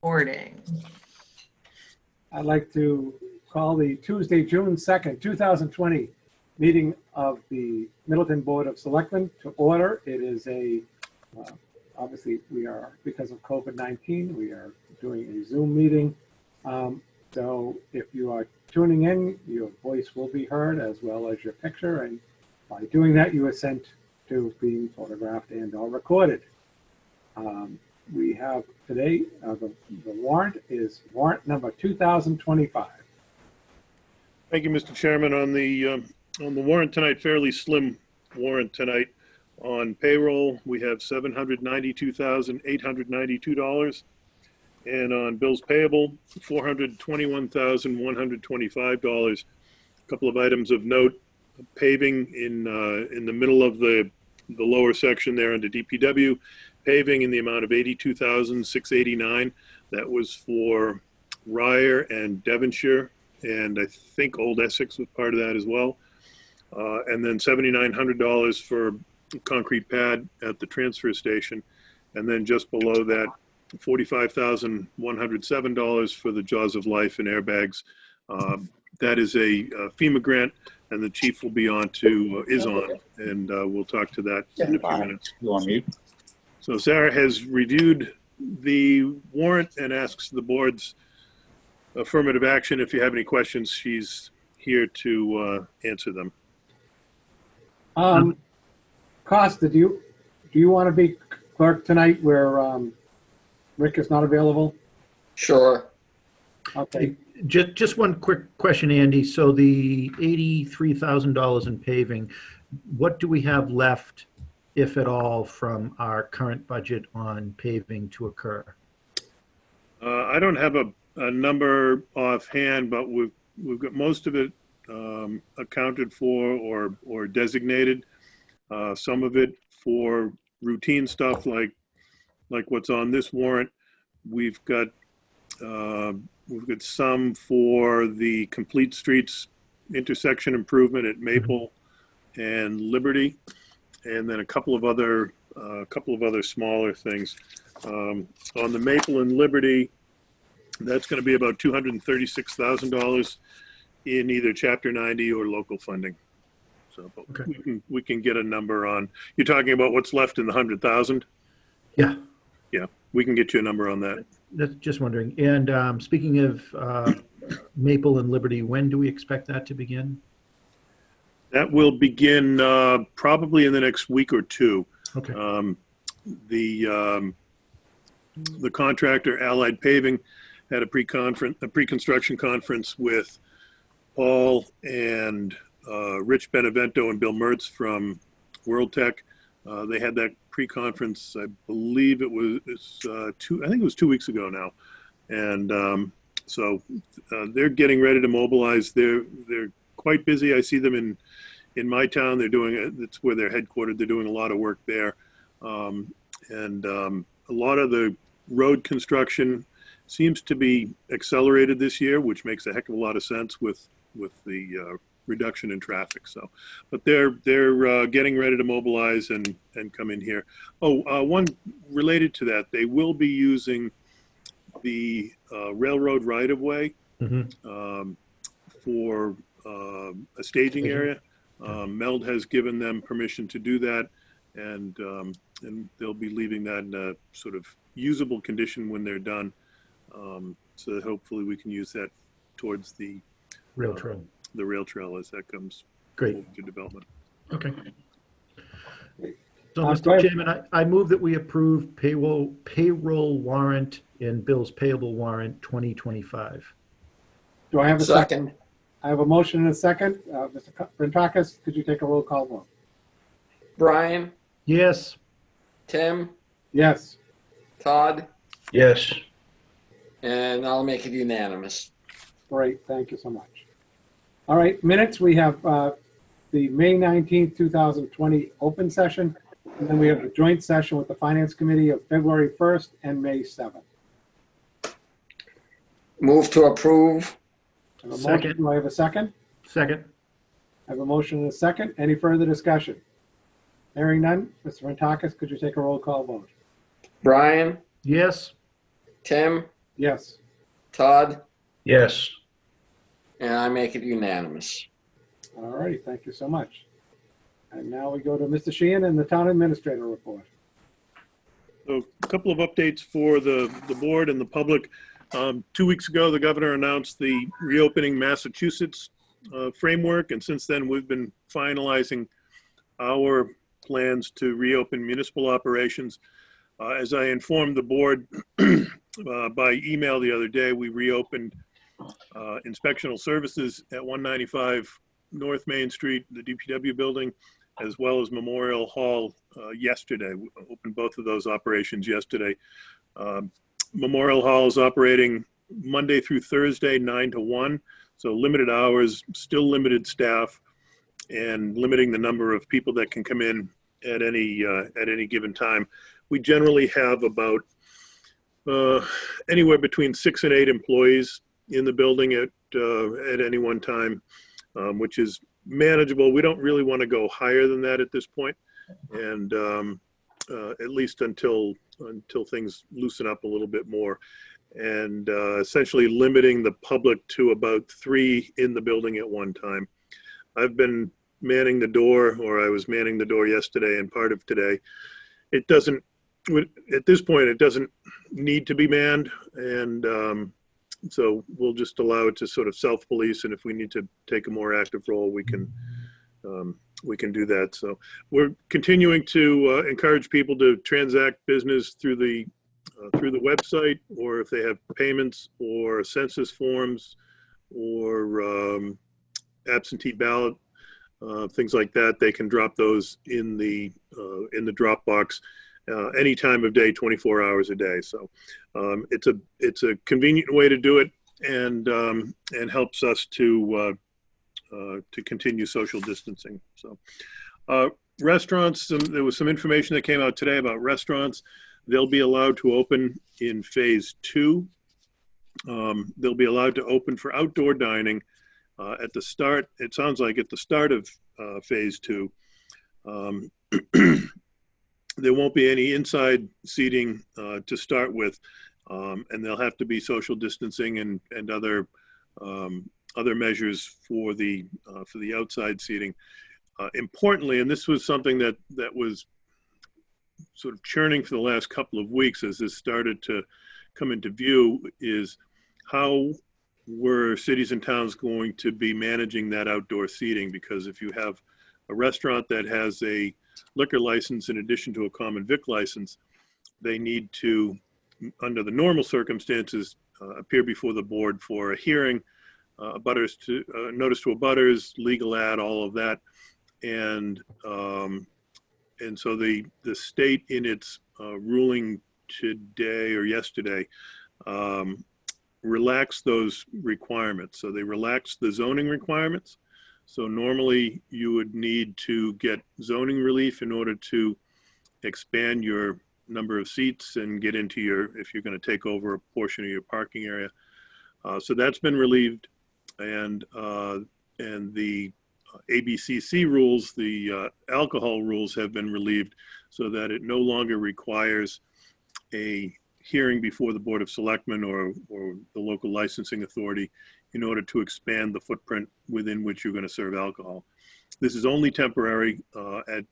Recording. I'd like to call the Tuesday, June 2nd, 2020 meeting of the Middleton Board of Selectmen to order. It is obviously we are, because of COVID-19, we are doing a Zoom meeting. So if you are tuning in, your voice will be heard as well as your picture. And by doing that, you assent to being photographed and or recorded. We have today, the warrant is warrant number 2025. Thank you, Mr. Chairman. On the warrant tonight, fairly slim warrant tonight. On payroll, we have $792,892. And on bills payable, $421,125. A couple of items of note: paving in the middle of the lower section there under DPW, paving in the amount of $82,689. That was for Ryer and Devonshire, and I think Old Essex was part of that as well. And then $7,900 for concrete pad at the transfer station, and then just below that, $45,107 for the Jaws of Life and airbags. That is a FEMA grant, and the chief will be on and we'll talk to that in a few minutes. You on mute? So Sarah has reviewed the warrant and asks the board's affirmative action. If you have any questions, she's here to answer them. Costa, do you want to be clerk tonight where Rick is not available? Sure. Okay. Just one quick question, Andy. So the $83,000 in paving, what do we have left, if at all, from our current budget on paving to occur? I don't have a number offhand, but we've got most of it accounted for or designated. Some of it for routine stuff like what's on this warrant. We've got some for the complete streets intersection improvement at Maple and Liberty, and then a couple of other smaller things. On the Maple and Liberty, that's going to be about $236,000 in either Chapter 90 or local funding. So okay. we can get a number on. You're talking about what's left in the 100,000? Yeah. Yeah, we can get you a number on that. That's just wondering. And speaking of Maple and Liberty, when do we expect that to begin? That will begin probably in the next week or two. Okay. The contractor, Allied Paving, had a pre-construction conference with Paul and Rich Benevento and Bill Mertz from World Tech. They had that pre-conference, I believe it was 2 weeks ago now. And so they're getting ready to mobilize. They're quite busy. I see them in my town. They're doing, it's where they're headquartered. They're doing a lot of work there. And a lot of the road construction seems to be accelerated this year, which makes a heck of a lot of sense with the reduction in traffic. So, but they're getting ready to mobilize and come in here. One related to that, they will be using the railroad right-of-way for a staging area. Meld has given them permission to do that, and they'll be leaving that in a sort of usable condition when they're done. So that hopefully we can use that towards the rail trail. The rail trail as that comes to development. Okay. So, Mr. Chairman, I move that we approve payroll warrant and bills payable warrant 2025. Do I have a second? I have a motion and a second. Mr. Brentakis, could you take a roll call vote? Brian? Yes. Tim? Yes. Todd? Yes. And I'll make it unanimous. Great, thank you so much. All right, minutes, we have the May 19th, 2020 open session, and then we have a joint session with the Finance Committee of February 1st and May 7th. Move to approve. I have a motion. Do I have a second? Second. I have a motion and a second. Any further discussion? Hearing none, Mr. Brentakis, could you take a roll call vote? Brian? Yes. Tim? Yes. Todd, Yes. and I make it unanimous. All righty, thank you so much. And now we go to Mr. Sheehan and the town administrator report. So a couple of updates for the board and the public. 2 weeks ago, the governor announced the reopening Massachusetts framework, and since then we've been finalizing our plans to reopen municipal operations. As I informed the board by email the other day, we reopened inspectional services at 195 North Main Street, the DPW building, as well as Memorial Hall yesterday. We opened both of those operations yesterday. Memorial Hall is operating Monday through Thursday, 9 to 1. So limited hours, still limited staff, and limiting the number of people that can come in at any given time. We generally have about anywhere between 6 and 8 employees in the building at any one time, which is manageable. We don't really want to go higher than that at this point, and at least until things loosen up a little bit more, and essentially limiting the public to about 3 in the building at one time. I've been manning the door, or I was manning the door yesterday and part of today. It doesn't, at this point, it doesn't need to be manned, and so we'll just allow it to sort of self-police, and if we need to take a more active role, we can do that. So we're continuing to encourage people to transact business through the website, or if they have payments or census forms or absentee ballot, things like that, they can drop those in the Dropbox any time of day, 24 hours a day. So it's a convenient way to do it, and helps us to continue social distancing. So restaurants, there was some information that came out today about restaurants. They'll be allowed to open in phase 2. They'll be allowed to open for outdoor dining at the start. It sounds like at the start of phase 2. There won't be any inside seating to start with, and there'll have to be social distancing and other measures for the outside seating. Importantly, and this was something that was sort of churning for the last couple of weeks as this started to come into view, is how were cities and towns going to be managing that outdoor seating? Because if you have a restaurant that has a liquor license in addition to a common vic license, they need to, under the normal circumstances, appear before the board for a hearing, notice to abutters, legal ad, all of that, and so the state in its ruling today or yesterday relaxed those requirements. So they relaxed the zoning requirements. So normally you would need to get zoning relief in order to expand your number of seats and get into if you're going to take over a portion of your parking area. So that's been relieved, and the ABCC rules, the alcohol rules, have been relieved, so that it no longer requires a hearing before the Board of Selectmen or the local licensing authority in order to expand the footprint within which you're going to serve alcohol. This is only temporary at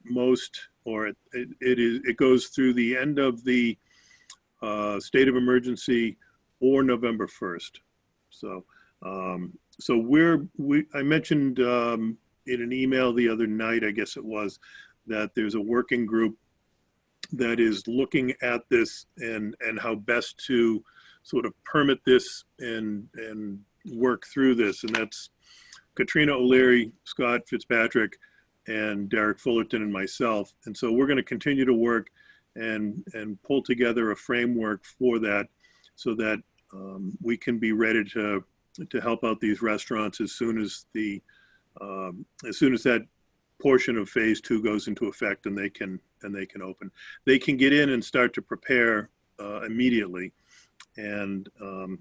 most, or it goes through the end of the state of emergency or November 1st. So I mentioned in an email the other night, I guess it was, that there's a working group that is looking at this and how best to sort of permit this and work through this. And that's Katrina O'Leary, Scott Fitzpatrick, and Derek Fullerton, and myself. And so we're going to continue to work and pull together a framework for that, so that we can be ready to help out these restaurants as soon as that portion of phase 2 goes into effect and they can open. They can get in and start to prepare immediately, and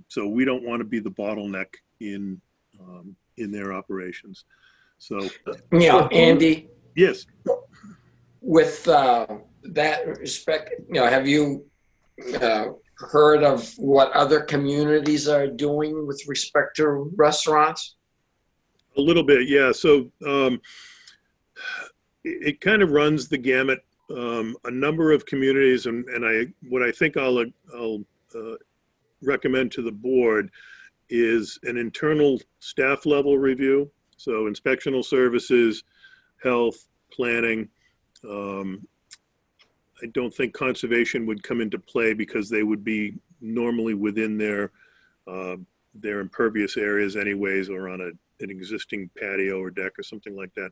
so we don't want to be the bottleneck in their operations. So Yeah, Andy, yes. with that respect, have you heard of what other communities are doing with respect to restaurants? A little bit, yeah. So it kind of runs the gamut. A number of communities, and what I think I'll recommend to the board is an internal staff level review. So inspectional services, health, planning. I don't think conservation would come into play because they would be normally within their impervious areas anyways, or on an existing patio or deck or something like that.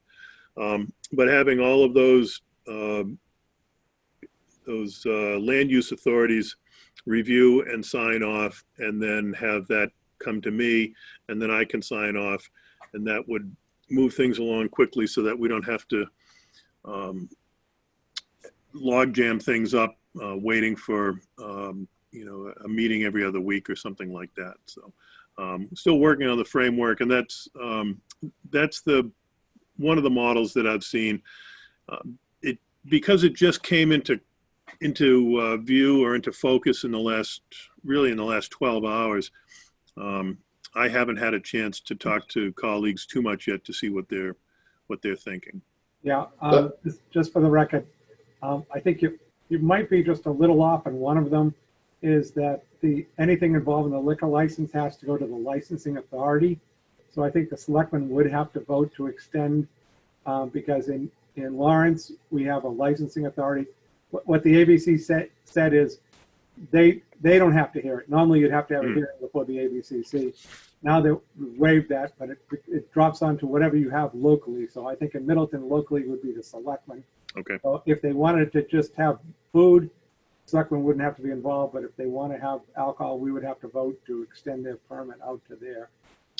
But having all of those land use authorities review and sign off, and then have that come to me, and then I can sign off, and that would move things along quickly so that we don't have to log jam things up waiting for a meeting every other week or something like that. So still working on the framework, and that's the one of the models that I've seen. Because it just came into view or into focus in the last 12 hours. I haven't had a chance to talk to colleagues too much yet to see what they're thinking. Yeah, just for the record, I think you might be just a little off, and one of them is that anything involving the liquor license has to go to the licensing authority. So I think the selectmen would have to vote to extend, because in Lawrence, we have a licensing authority. What the ABC said is they don't have to hear it. Normally you'd have to have a hearing before the ABCC. Now they waived that, but it drops onto whatever you have locally. So I think in Middleton, locally would be the selectmen. Okay. So if they wanted to just have food, selectmen wouldn't have to be involved, but if they want to have alcohol, we would have to vote to extend their permit out to there.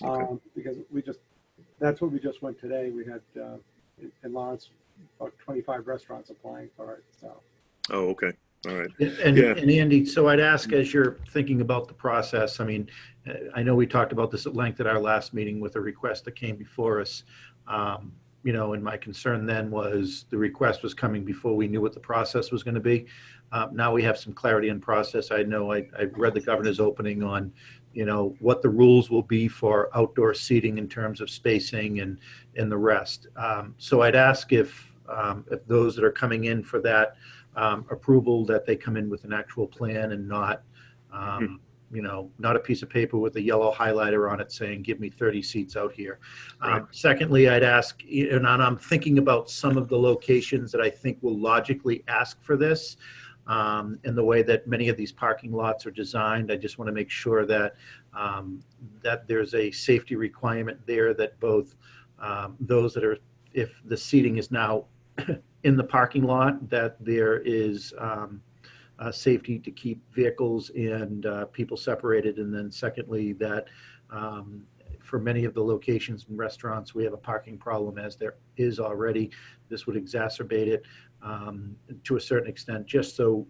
Okay. Because that's what we just went today. We had in Lawrence about 25 restaurants applying for it. So. Oh, okay. All right. And Yeah. Andy, so I'd ask, as you're thinking about the process, I mean, I know we talked about this at length at our last meeting with a request that came before us. And my concern then was the request was coming before we knew what the process was going to be. Now we have some clarity in process. I know I read the governor's opening on, what the rules will be for outdoor seating in terms of spacing and the rest. So I'd ask if those that are coming in for that approval, that they come in with an actual plan and not, not a piece of paper with a yellow highlighter on it saying, give me 30 seats out here. Right. Secondly, I'd ask, and I'm thinking about some of the locations that I think will logically ask for this. In the way that many of these parking lots are designed, I just want to make sure that that there's a safety requirement there, that both those that are, if the seating is now in the parking lot, that there is safety to keep vehicles and people separated. And then secondly, that for many of the locations and restaurants, we have a parking problem, as there is already. This would exacerbate it to a certain extent, just so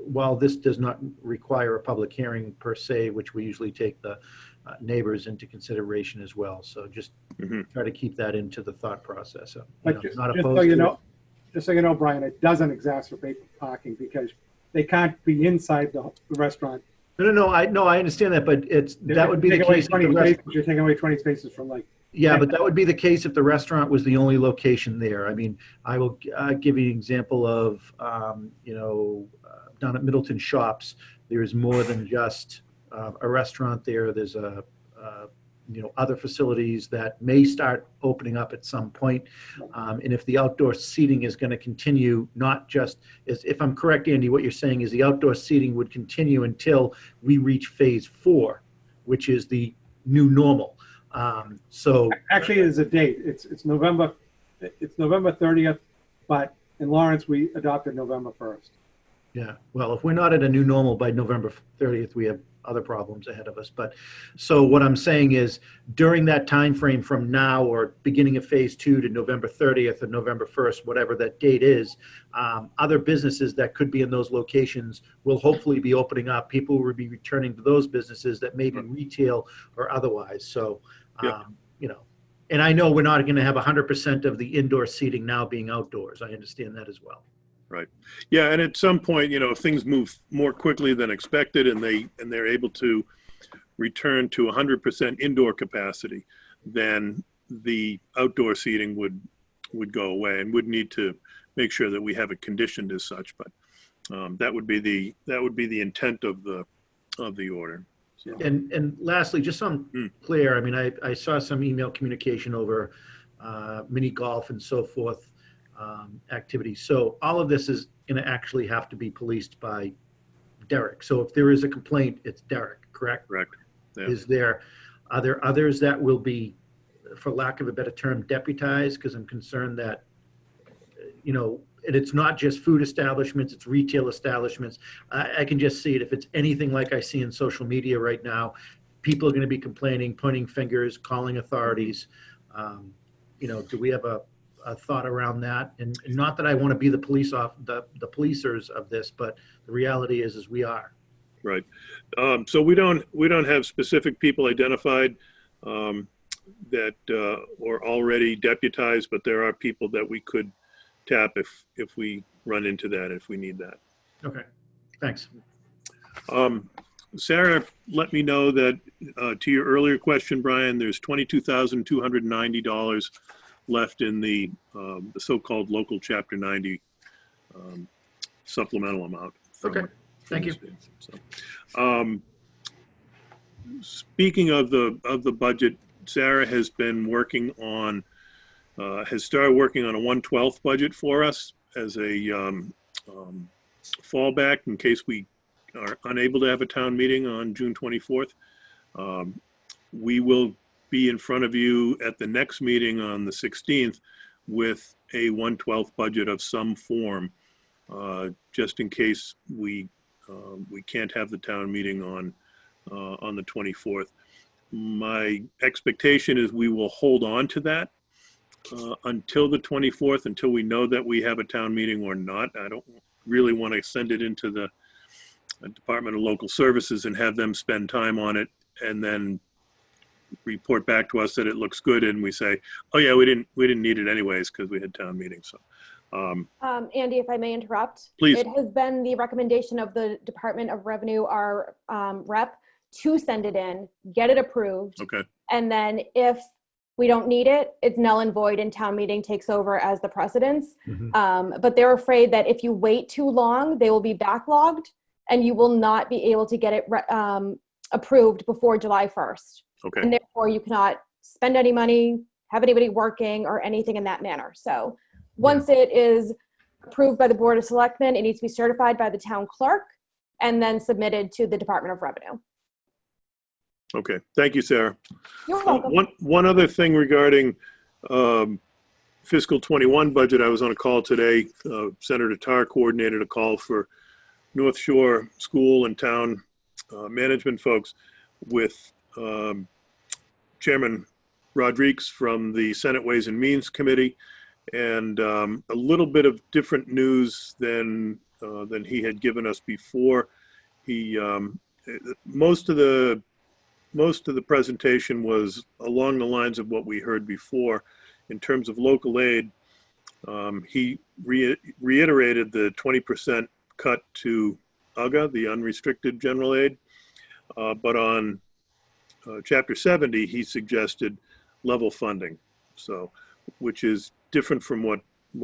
while this does not require a public hearing per se, which we usually take the neighbors into consideration as well. So just try to keep that into the thought process. But Not just opposed so you to know, Brian, it doesn't exacerbate parking because they can't be inside the restaurant. No, I understand that, but that would be the case. You're taking away 20 spaces from Yeah, but that would be the case if the restaurant was the only location there. I mean, I will give you an example of, down at Middleton Shops, there's more than just a restaurant there. There's other facilities that may start opening up at some point. And if the outdoor seating is going to continue, not just, if I'm correct, Andy, what you're saying is the outdoor seating would continue until we reach phase 4, which is the new normal. So actually, there's a date. It's November 30th, but in Lawrence we adopted November 1st. Yeah, well, if we're not at a new normal by November 30th, we have other problems ahead of us. But so what I'm saying is, during that time frame from now or beginning of phase 2 to November 30th or November 1st, whatever that date is, other businesses that could be in those locations will hopefully be opening up. People will be returning to those businesses that may be retail or otherwise. So, and I know we're not going to have 100% of the indoor seating now being outdoors. I understand that as well. Right. Yeah, and at some point, if things move more quickly than expected, and they're able to return to 100% indoor capacity, then the outdoor seating would go away, and would need to make sure that we have it conditioned as such. But that would be the intent of the order. So. And lastly, just so I'm clear, I mean, I saw some email communication over mini golf and so forth activities. So all of this is going to actually have to be policed by Derek. So if there is a complaint, it's Derek, correct? Correct. Yeah. Are there others that will be, for lack of a better term, deputized? Because I'm concerned that, and it's not just food establishments, it's retail establishments. I can just see it. If it's anything like I see in social media right now, people are going to be complaining, pointing fingers, calling authorities. Do we have a thought around that? And not that I want to be the the policers of this, but the reality is we are. Right. So we don't have specific people identified that or already deputized, but there are people that we could tap if we run into that, if we need that. Okay, thanks. Sarah let me know that to your earlier question, Brian, there's $22,290 left in the so-called local Chapter 90 supplemental amount. Okay, thank you. So, speaking of the budget, Sarah has been working on has started working on a 1/12 budget for us as a fallback in case we are unable to have a town meeting on June 24th. We will be in front of you at the next meeting on the 16th with a 1/12 budget of some form, just in case we can't have the town meeting on the 24th. My expectation is we will hold on to that until the 24th, until we know that we have a town meeting or not. I don't really want to send it into the Department of Local Services and have them spend time on it and then report back to us that it looks good, and we say, oh yeah, we didn't need it anyways because we had town meeting. So Andy, if I may interrupt, please. It has been the recommendation of the Department of Revenue, our rep, to send it in, get it approved. Okay. And then if we don't need it, it's null and void and town meeting takes over as the precedence. Mm-hmm. But they're afraid that if you wait too long, they will be backlogged and you will not be able to get it approved before July 1st. Okay. And therefore you cannot spend any money, have anybody working or anything in that manner. So once it is approved by the Board of Selectmen, it needs to be certified by the town clerk and then submitted to the Department of Revenue. Okay. Thank you, Sarah. You're welcome. One other thing regarding fiscal 21 budget. I was on a call today. Senator Tarr coordinated a call for North Shore school and town management folks with Chairman Rodriguez from the Senate Ways and Means Committee, and a little bit of different news than he had given us before. He most of the presentation was along the lines of what we heard before in terms of local aid. He reiterated the 20% cut to UGA, the unrestricted general aid, but on Chapter 70, he suggested level funding, so which is different from what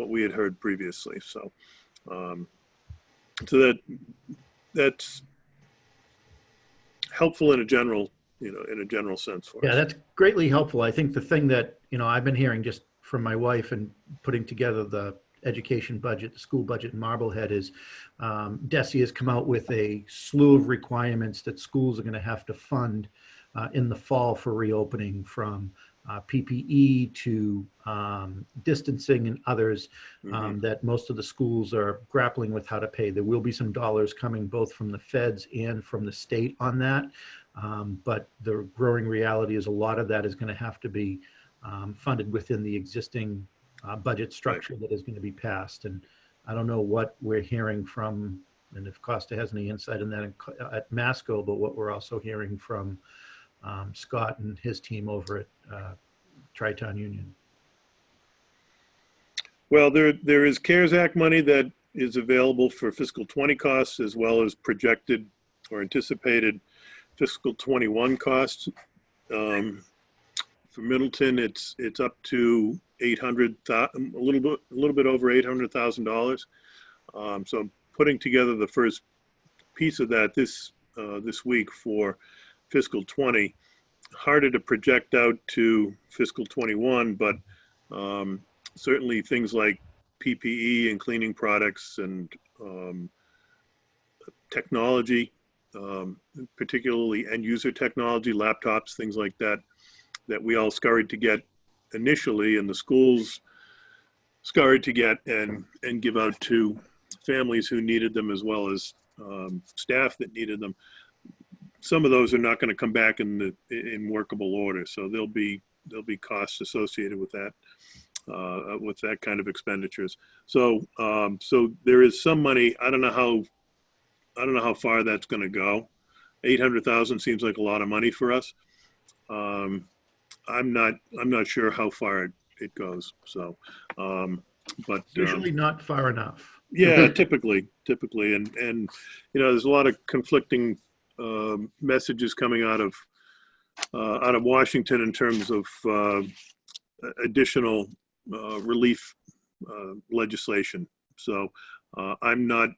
we had heard previously. So, so that's helpful in a general sense for us. Yeah, that's greatly helpful. I think the thing that, I've been hearing just from my wife and putting together the education budget, the school budget in Marblehead is DESE has come out with a slew of requirements that schools are going to have to fund in the fall for reopening, from PPE to distancing and others that most of the schools are grappling with how to pay. There will be some dollars coming both from the feds and from the state on that. But the growing reality is a lot of that is going to have to be funded within the existing budget structure that is going to be passed. And I don't know what we're hearing from, and if Costa has any insight in that at Masco, but what we're also hearing from Scott and his team over at Tri-Town Union. Well, there is CARES Act money that is available for fiscal 20 costs as well as projected or anticipated fiscal 21 costs. For Middleton, it's up to a little bit over $800,000. So putting together the first piece of that this week for fiscal 20. Harder to project out to fiscal 21, but certainly things like PPE and cleaning products and technology, particularly end user technology, laptops, things like that, that we all scurried to get initially, and the schools scurried to get and give out to families who needed them, as well as staff that needed them. Some of those are not going to come back in workable order, so there'll be costs associated with that kind of expenditures. So so there is some money. I don't know how far that's going to go. 800,000 seems like a lot of money for us. I'm not sure how far it goes. So, but Usually not far enough. yeah, typically, and there's a lot of conflicting messages coming out of Washington in terms of additional relief legislation. So I'm not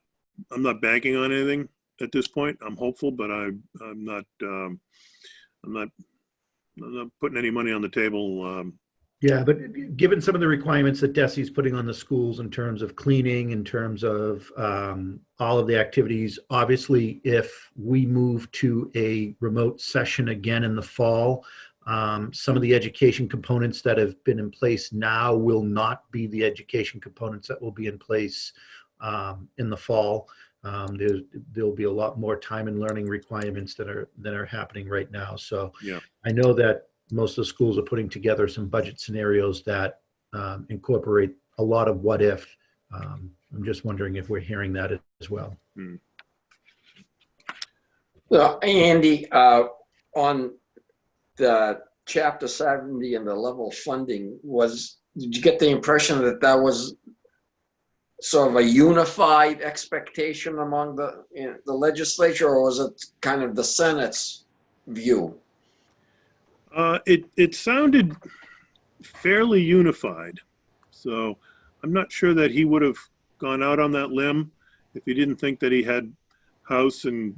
banking on anything at this point. I'm hopeful, but I'm not putting any money on the table. Yeah, but given some of the requirements that DESI's putting on the schools in terms of cleaning, in terms of all of the activities, obviously, if we move to a remote session again in the fall, some of the education components that have been in place now will not be the education components that will be in place in the fall. There'll be a lot more time and learning requirements that are happening right now. So Yeah. I know that most of the schools are putting together some budget scenarios that incorporate a lot of what if. I'm just wondering if we're hearing that as well. Andy, on the Chapter 70 and the level funding, did you get the impression that that was sort of a unified expectation among the legislature, or was it kind of the Senate's view? It sounded fairly unified, so I'm not sure that he would have gone out on that limb if he didn't think that he had House and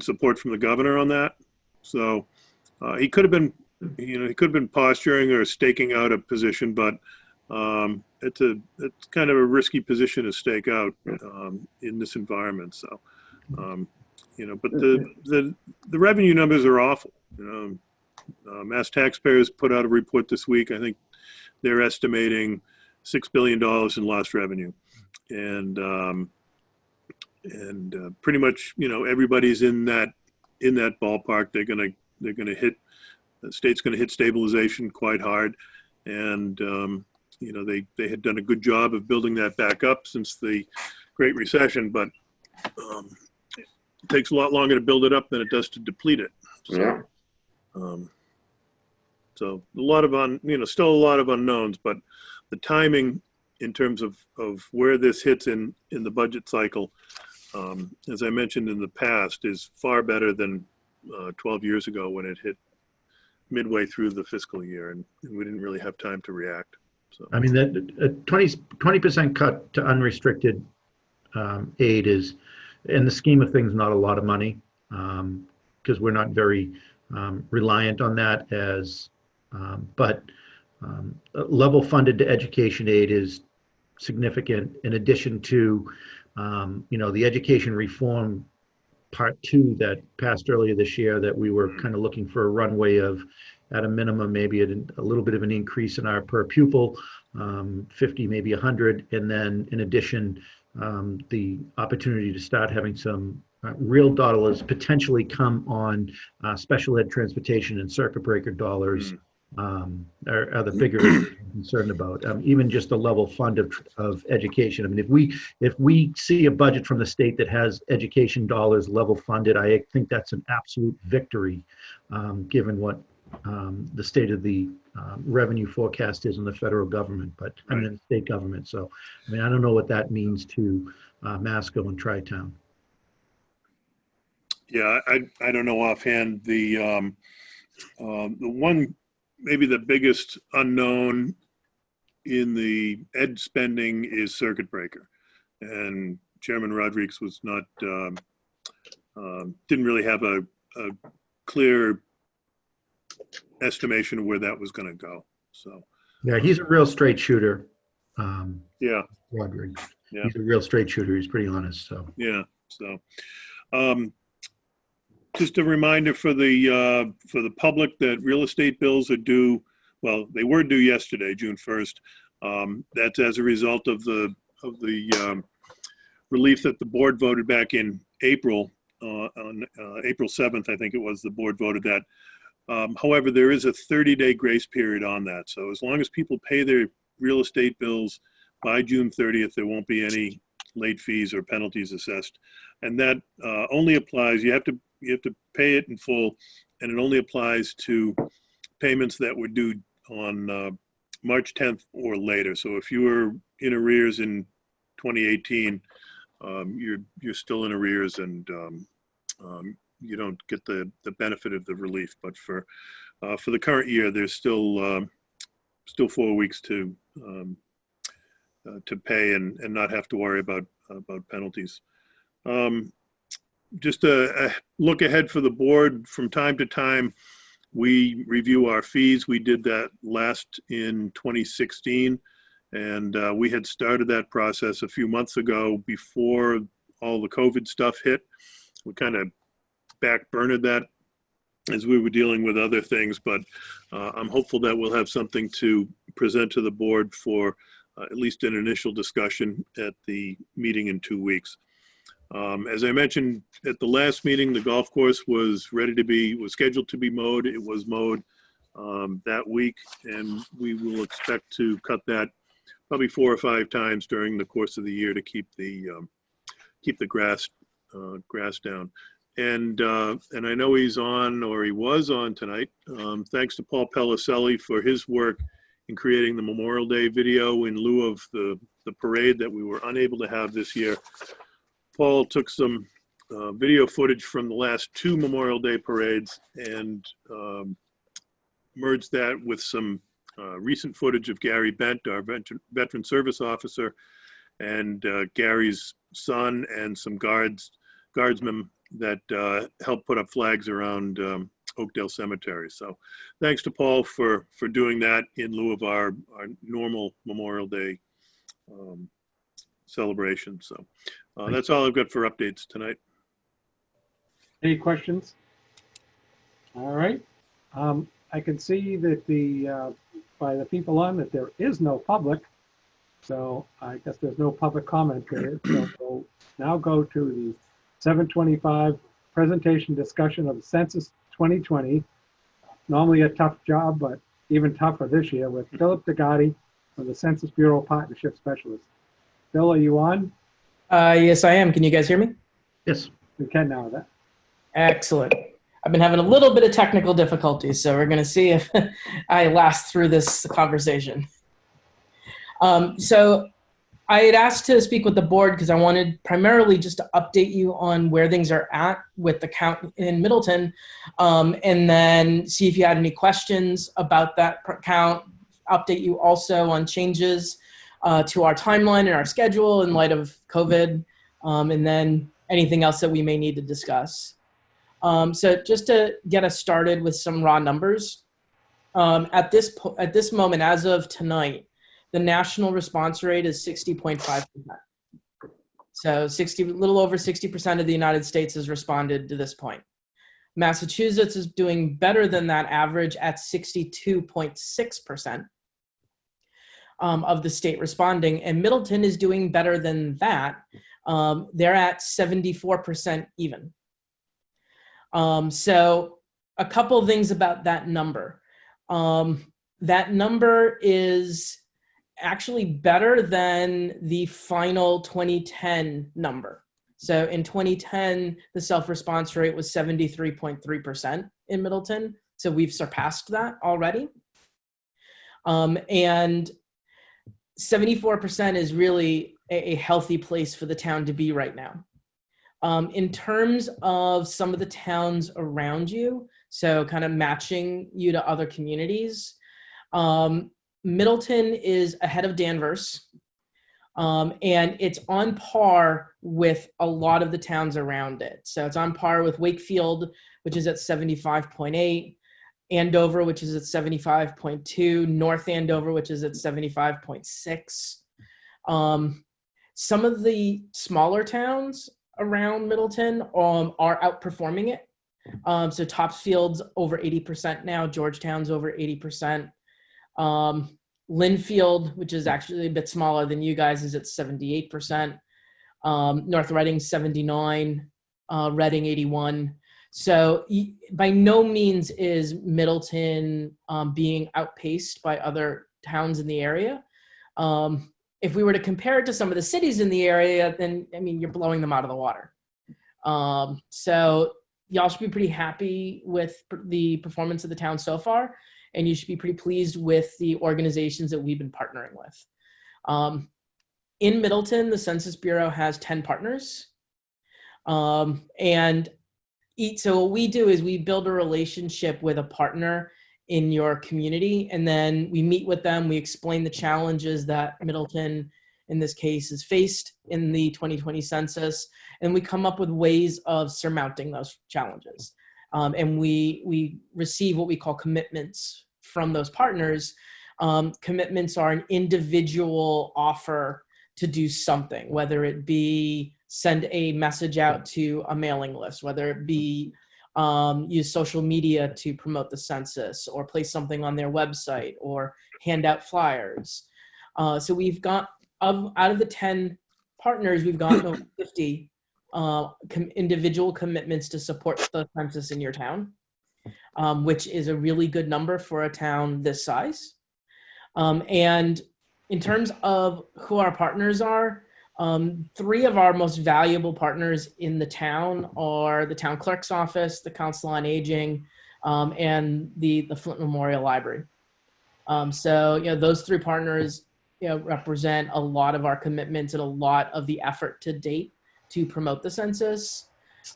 support from the governor on that. So he could have been, posturing or staking out a position, but it's kind of a risky position to stake out in this environment. So. But the revenue numbers are awful. Mass taxpayers put out a report this week. I think they're estimating $6 billion in lost revenue, and pretty much everybody's in that ballpark. They're gonna hit, the state's gonna hit stabilization quite hard, and they had done a good job of building that back up since the Great Recession, but it takes a lot longer to build it up than it does to deplete it. So, Yeah. So a lot of still a lot of unknowns, but the timing in terms of where this hits in the budget cycle, as I mentioned in the past, is far better than 12 years ago when it hit midway through the fiscal year, and we didn't really have time to react. So I mean, that 20% cut to unrestricted aid is, in the scheme of things, not a lot of money, because we're not very reliant on that but level funded to education aid is significant, in addition to the education reform part 2 that passed earlier this year, that we were kind of looking for a runway of, at a minimum, maybe a little bit of an increase in our per pupil, 50, maybe 100, and then in addition, the opportunity to start having some real dollars potentially come on special ed transportation and circuit breaker dollars are the bigger issues I'm concerned about. Even just the level fund of education. I mean, if we see a budget from the state that has education dollars level funded, I think that's an absolute victory, given what the state of the revenue forecast is in the federal government, but I mean, Right. in the state government. So, I mean, I don't know what that means to Masco and Tri-Town. Yeah, I don't know offhand. The one, maybe the biggest unknown in the ed spending is circuit breaker. And Chairman Rodriguez was not, didn't really have a clear estimation of where that was going to go. So, Yeah, he's a real straight shooter, yeah, Rodriguez. Yeah. He's a real straight shooter. He's pretty honest. So, yeah. So, just a reminder for the public that real estate bills are due. Well, they were due yesterday, June 1st. That's as a result of the relief that the board voted back in April, on April 7th, I think it was, the board voted that. However, there is a 30-day grace period on that. So as long as people pay their real estate bills by June 30th, there won't be any late fees or penalties assessed. And that only applies, you have to pay it in full, and it only applies to payments that were due on March 10th or later. So if you were in arrears in 2018, you're still in arrears, and you don't get the benefit of the relief. But for the current year, there's still 4 weeks to pay and not have to worry about penalties. Just a look ahead for the board. From time to time, we review our fees. We did that last in 2016, and we had started that process a few months ago before all the COVID stuff hit. We kind of backburnered that as we were dealing with other things, but I'm hopeful that we'll have something to present to the board for at least an initial discussion at the meeting in 2 weeks. As I mentioned at the last meeting, the golf course was scheduled to be mowed. It was mowed that week, and we will expect to cut that probably 4 or 5 times during the course of the year to keep the grass down. And I know he's on, or he was on tonight. Thanks to Paul Pellicelli for his work in creating the Memorial Day video in lieu of the parade that we were unable to have this year. Paul took some video footage from the last 2 Memorial Day parades and merged that with some recent footage of Gary Bent, our veteran service officer, and Gary's son, and some guardsmen that helped put up flags around Oakdale Cemetery. So thanks to Paul for doing that in lieu of our normal Memorial Day celebration. So that's all I've got for updates tonight. Any questions? All right. I can see that by the people on that there is no public. So I guess there's no public comment there. So we'll now go to the 7:25 presentation discussion of the Census 2020. Normally a tough job, but even tougher this year, with Philip DeGotti from the Census Bureau Partnership Specialist. Phil, are you on? Yes, I am. Can you guys hear me? yes. We can now. That. Excellent. I've been having a little bit of technical difficulties, so we're going to see if I last through this conversation. So I had asked to speak with the board because I wanted primarily just to update you on where things are at with the count in Middleton, and then see if you had any questions about that count, update you also on changes to our timeline and our schedule in light of COVID, and then anything else that we may need to discuss. So just to get us started with some raw numbers, at this moment, as of tonight, the national response rate is 60.5%. So a little over 60% of the United States has responded to this point. Massachusetts is doing better than that average at 62.6% of the state responding, and Middleton is doing better than that. They're at 74% even. So a couple of things about that number. That number is actually better than the final 2010 number. So in 2010, the self-response rate was 73.3% in Middleton. So we've surpassed that already. And 74% is really a healthy place for the town to be right now. In terms of some of the towns around you, so kind of matching you to other communities, Middleton is ahead of Danvers, and it's on par with a lot of the towns around it. So it's on par with Wakefield, which is at 75.8, Andover, which is at 75.2, North Andover, which is at 75.6. Some of the smaller towns around Middleton are outperforming it. So Topsfield's over 80% now, Georgetown's over 80%. Linfield, which is actually a bit smaller than you guys, is at 78%. North Reading 79, Reading 81. So by no means is Middleton being outpaced by other towns in the area. If we were to compare it to some of the cities in the area, then, I mean, you're blowing them out of the water. So y'all should be pretty happy with the performance of the town so far, and you should be pretty pleased with the organizations that we've been partnering with. In Middleton, the Census Bureau has 10 partners. So what we do is we build a relationship with a partner in your community, and then we meet with them, we explain the challenges that Middleton, in this case, is faced in the 2020 census, and we come up with ways of surmounting those challenges. And we receive what we call commitments from those partners. Commitments are an individual offer to do something, whether it be send a message out to a mailing list, whether it be use social media to promote the census, or place something on their website, or hand out flyers. So we've got, out of the 10 partners, we've gotten over 50 individual commitments to support the census in your town, which is a really good number for a town this size. And in terms of who our partners are, 3 of our most valuable partners in the town are the town clerk's office, the Council on Aging, and the Flint Memorial Library. So, you know, those 3 partners, you know, represent a lot of our commitments and a lot of the effort to date to promote the census.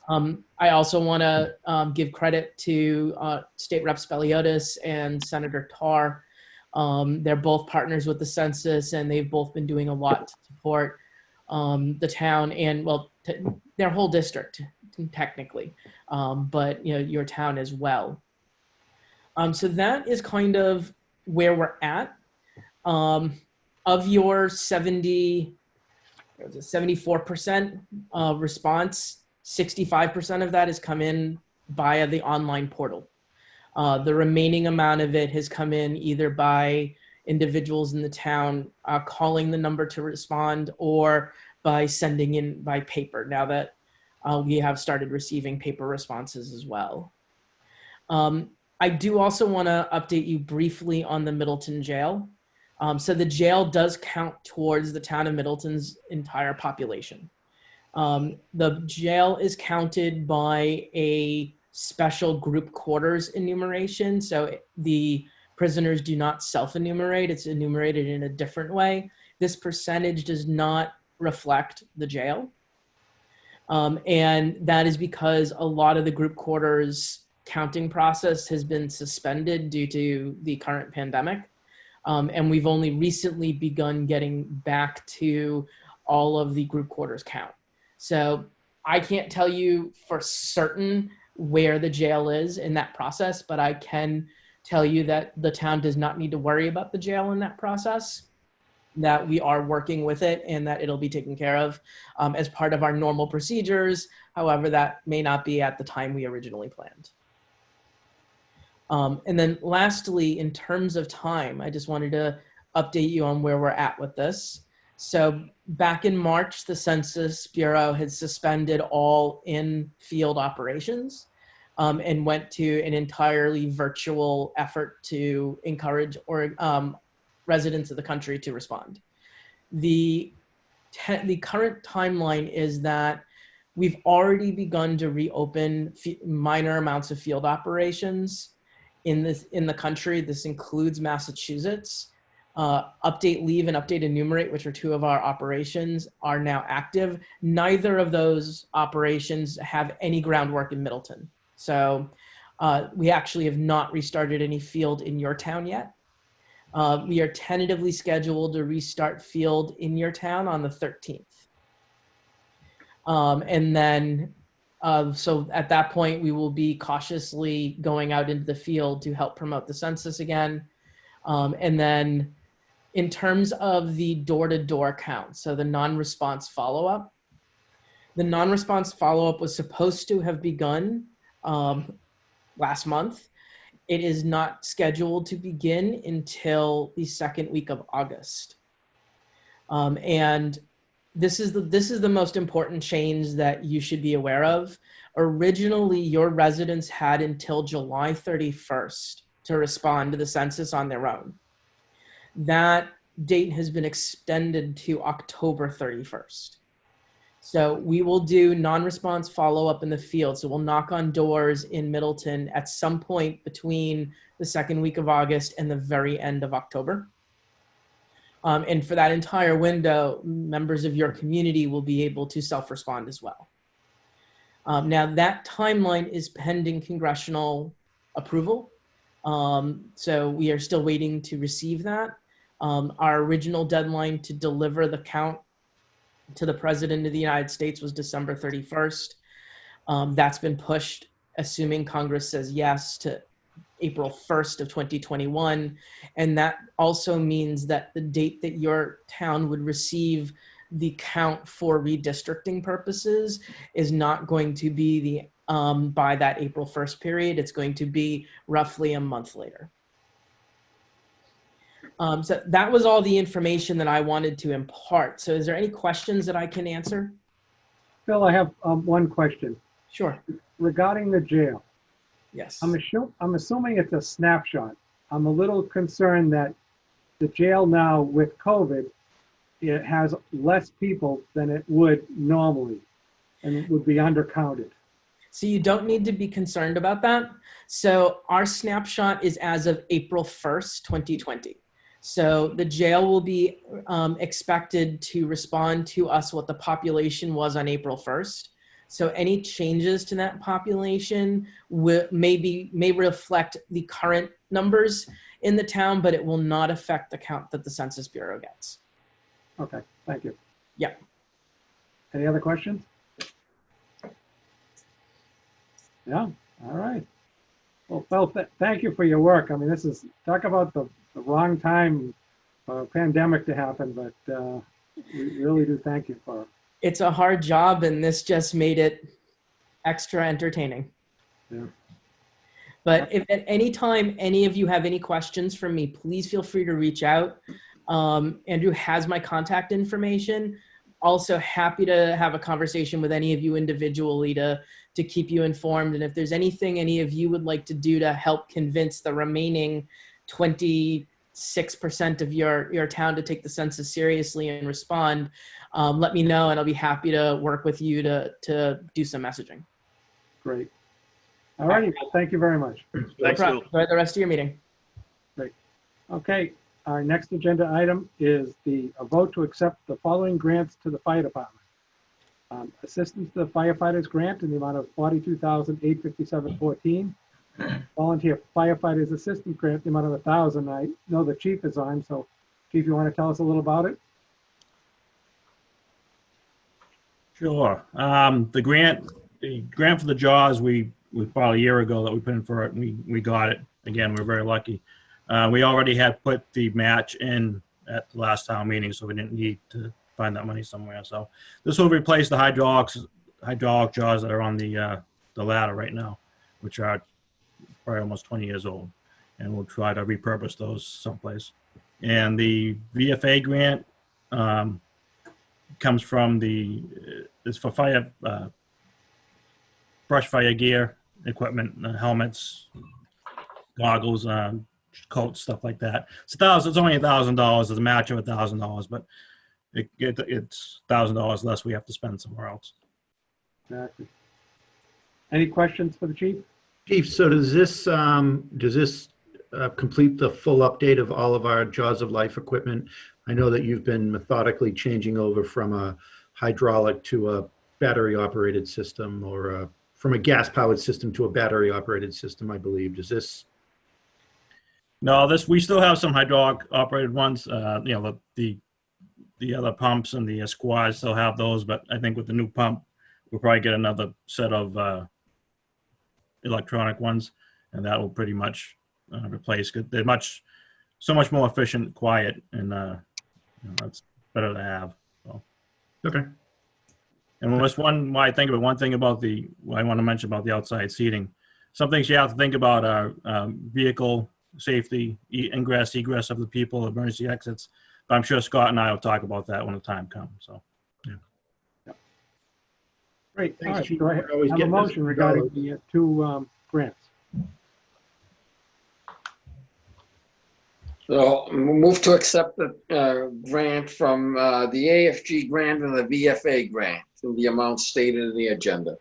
I also want to give credit to State Rep Speliotis and Senator Tarr. They're both partners with the census, and they've both been doing a lot to support the town and, well, their whole district, technically, but, you know, your town as well. So that is kind of where we're at. Of your 74% response, 65% of that has come in via the online portal. The remaining amount of it has come in either by individuals in the town calling the number to respond, or by sending in by paper, now that we have started receiving paper responses as well. I do also want to update you briefly on the Middleton jail. So the jail does count towards the town of Middleton's entire population. The jail is counted by a special group quarters enumeration. So the prisoners do not self-enumerate, it's enumerated in a different way. This percentage does not reflect the jail. And that is because a lot of the group quarters counting process has been suspended due to the current pandemic. And we've only recently begun getting back to all of the group quarters count. So I can't tell you for certain where the jail is in that process, but I can tell you that the town does not need to worry about the jail in that process, that we are working with it and that it'll be taken care of as part of our normal procedures. However, that may not be at the time we originally planned. And then lastly, in terms of time, I just wanted to update you on where we're at with this. So back in March, the Census Bureau had suspended all in-field operations and went to an entirely virtual effort to encourage residents of the country to respond. The current timeline is that we've already begun to reopen minor amounts of field operations, in the country. This includes Massachusetts. Update Leave and Update Enumerate, which are two of our operations, are now active. Neither of those operations have any groundwork in Middleton. So we actually have not restarted any field in your town yet. We are tentatively scheduled to restart field in your town on the 13th. And then, so at that point, we will be cautiously going out into the field to help promote the census again. And then in terms of the door-to-door count, so the non-response follow-up, the non-response follow-up was supposed to have begun last month. It is not scheduled to begin until the second week of August. And this is the most important change that you should be aware of. Originally, your residents had until July 31st to respond to the census on their own. That date has been extended to October 31st. So we will do non-response follow-up in the field. So we'll knock on doors in Middleton at some point between the second week of August and the very end of October. And for that entire window, members of your community will be able to self-respond as well. Now that timeline is pending congressional approval. So we are still waiting to receive that. Our original deadline to deliver the count to the President of the United States was December 31st. That's been pushed, assuming Congress says yes, to April 1st of 2021. And that also means that the date that your town would receive the count for redistricting purposes is not going to be the by that April 1st period. It's going to be roughly a month later. So that was all the information that I wanted to impart. So is there any questions that I can answer? Phil, I have one question Sure. regarding the jail. Yes. I'm assuming it's a snapshot. I'm a little concerned that the jail now with COVID, it has less people than it would normally and it would be undercounted. So you don't need to be concerned about that. So our snapshot is as of April 1st, 2020. So the jail will be expected to respond to us what the population was on April 1st. So any changes to that population may reflect the current numbers in the town, but it will not affect the count that the Census Bureau gets. Okay, thank you. Yeah. Any other questions? Yeah, all right. Well, Phil, thank you for your work. I mean, this is, talk about the wrong time for a pandemic to happen, but we really do thank you for it. It's a hard job, and this just made it extra entertaining. Yeah. But if at any time any of you have any questions for me, please feel free to reach out. Andrew has my contact information. Also happy to have a conversation with any of you individually to keep you informed. And if there's anything any of you would like to do to help convince the remaining 26% of your town to take the census seriously and respond, let me know, and I'll be happy to work with you to do some messaging. Great. All righty, well, thank you very much. Thanks, No problem. Phil. Enjoy the rest of your meeting. Okay, our next agenda item is a vote to accept the following grants to the fire department. Assistance to the firefighters grant in the amount of $42,857.14. Volunteer firefighters assistance grant in the amount of $1,000. I know the chief is on, so Chief, you want to tell us a little about it? Sure. The grant for the JAWS, we about a year ago that we put in for it, and we got it. Again, we're very lucky. We already had put the match in at the last town meeting, so we didn't need to find that money somewhere. So this will replace the hydraulic JAWS that are on the ladder right now, which are probably almost 20 years old, and we'll try to repurpose those someplace. And the VFA grant comes from it's for fire, brush fire gear, equipment, helmets, goggles, coats, stuff like that. It's only $1,000. It's a match of $1,000, but it's $1,000 less we have to spend somewhere else. Exactly. Any questions for the chief? Chief, so does this complete the full update of all of our Jaws of Life equipment? I know that you've been methodically changing over from a hydraulic to a battery-operated system, or from a gas-powered system to a battery-operated system, I believe. Does this? No, we still have some hydraulic operated ones. You know, the other pumps and the squads still have those, but I think with the new pump, we'll probably get another set of electronic ones, and that will pretty much replace. They're so much more efficient, quiet, and that's better to have. So. Okay. And I think of it, one thing about I want to mention about the outside seating. Some things you have to think about are vehicle safety, ingress, egress of the people, emergency exits. But I'm sure Scott and I will talk about that when the time comes. So, yeah. Great. All Thanks, right. Chief. Do I We're always have a getting this motion regarding the two grants? So move to accept the grant from the AFG grant and the VFA grant in the amount stated in the agenda.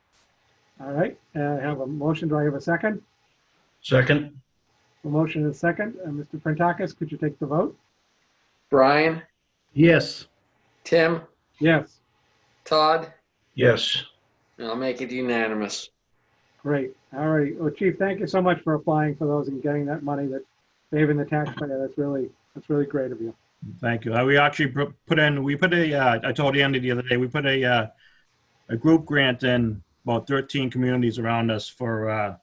All right. I have a motion. Do I have a second? Second. A motion and a second. Mr. Prentakis, could you take the vote? Brian, Yes. Tim, Yes. Todd, Yes. and I'll make it unanimous. Great. All right. Well, Chief, thank you so much for applying for those and getting that money, that saving the taxpayer. That's really great of you. thank you. We actually put a. I told Andy the other day, we put a group grant in about 13 communities around us for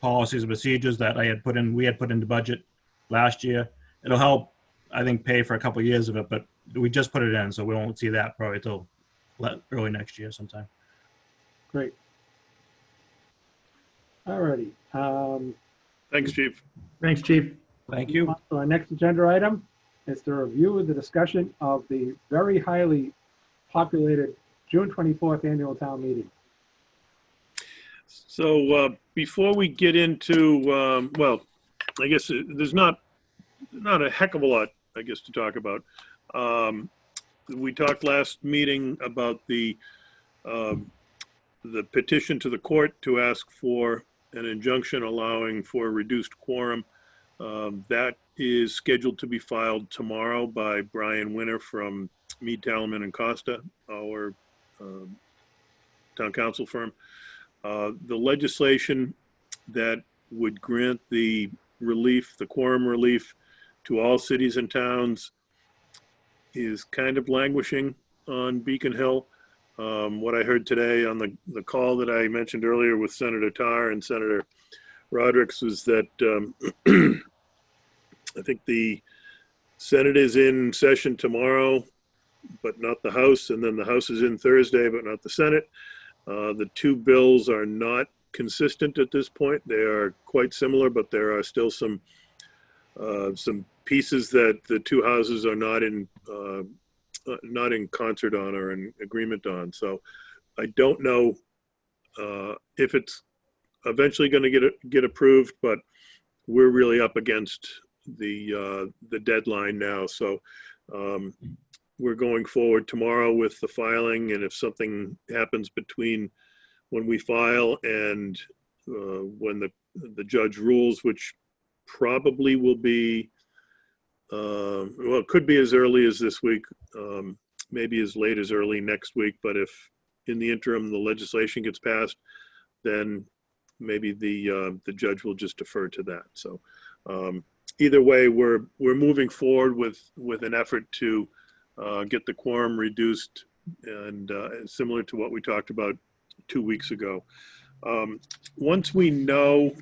policies and procedures that we had put into budget last year. It'll help, I think, pay for a couple of years of it, but we just put it in, so we won't see that probably till early next year sometime. Great. All righty. Thanks, Chief. Thanks, Chief. Thank you. So our next agenda item is the review of the discussion of the very highly populated June 24th annual town meeting. So before we get into, well, I guess there's not a heck of a lot, I guess, to talk about. We talked last meeting about the petition to the court to ask for an injunction allowing for a reduced quorum. That is scheduled to be filed tomorrow by Brian Winter from Mead, Talaman and Costa, our town council firm. The legislation that would grant the quorum relief to all cities and towns is kind of languishing on Beacon Hill. What I heard today on the call that I mentioned earlier with Senator Tarr and Senator Rodericks was that I think the Senate is in session tomorrow, but not the House, and then the House is in Thursday, but not the Senate. The two bills are not consistent at this point. They are quite similar, but there are still some pieces that the two houses are not in concert on or in agreement on. So I don't know if it's eventually going to get approved, but we're really up against the deadline now. So we're going forward tomorrow with the filing, and if something happens between when we file and when the judge rules, which probably will be, well, it could be as early as this week, maybe as late as early next week, but if in the interim the legislation gets passed, then maybe the judge will just defer to that. So either way, we're moving forward with an effort to get the quorum reduced, and similar to what we talked about 2 weeks ago. Once we know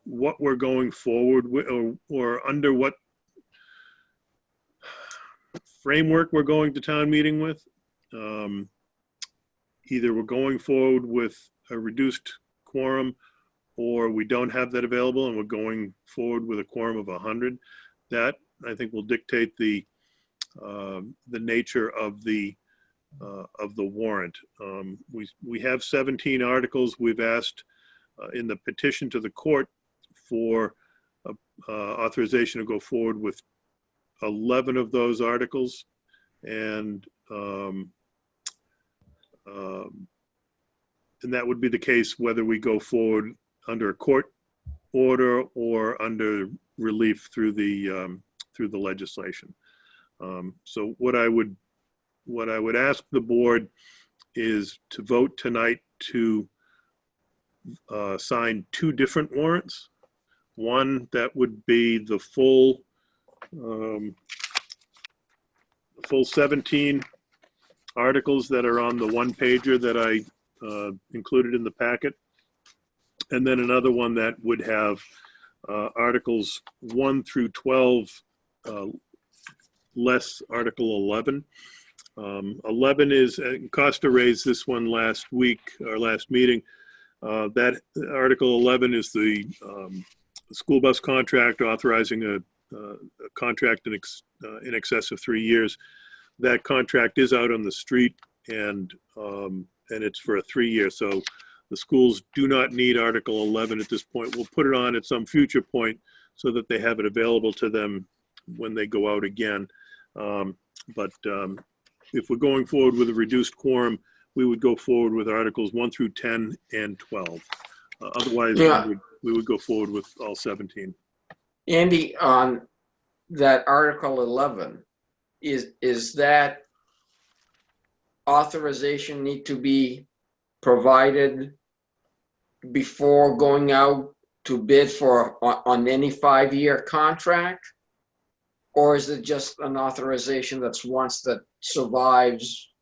what we're going forward with, or under what framework we're going to town meeting with, either we're going forward with a reduced quorum, or we don't have that available and we're going forward with a quorum of 100. That, I think, will dictate the nature of the warrant. We have 17 articles. We've asked in the petition to the court for authorization to go forward with 11 of those articles, and And that would be the case whether we go forward under a court order or under relief through the legislation. So what I would ask the board is to vote tonight to sign two different warrants. One that would be the full 17 articles that are on the one pager that I included in the packet. And then another one that would have articles 1 through 12 less Article 11. 11 is, Costa raised this one last week, our last meeting. That Article 11 is the school bus contract authorizing a contract in excess of 3 years. That contract is out on the street and it's for a 3 year. So the schools do not need Article 11 at this point. We'll put it on at some future point so that they have it available to them when they go out again. If we're going forward with a reduced quorum, we would go forward with Articles 1 through 10 and 12. Otherwise, Yeah. we would go forward with all 17. Andy, on that Article 11, is that authorization need to be provided before going out to bid for on any 5-year contract? Or is it just an authorization that's once that survives,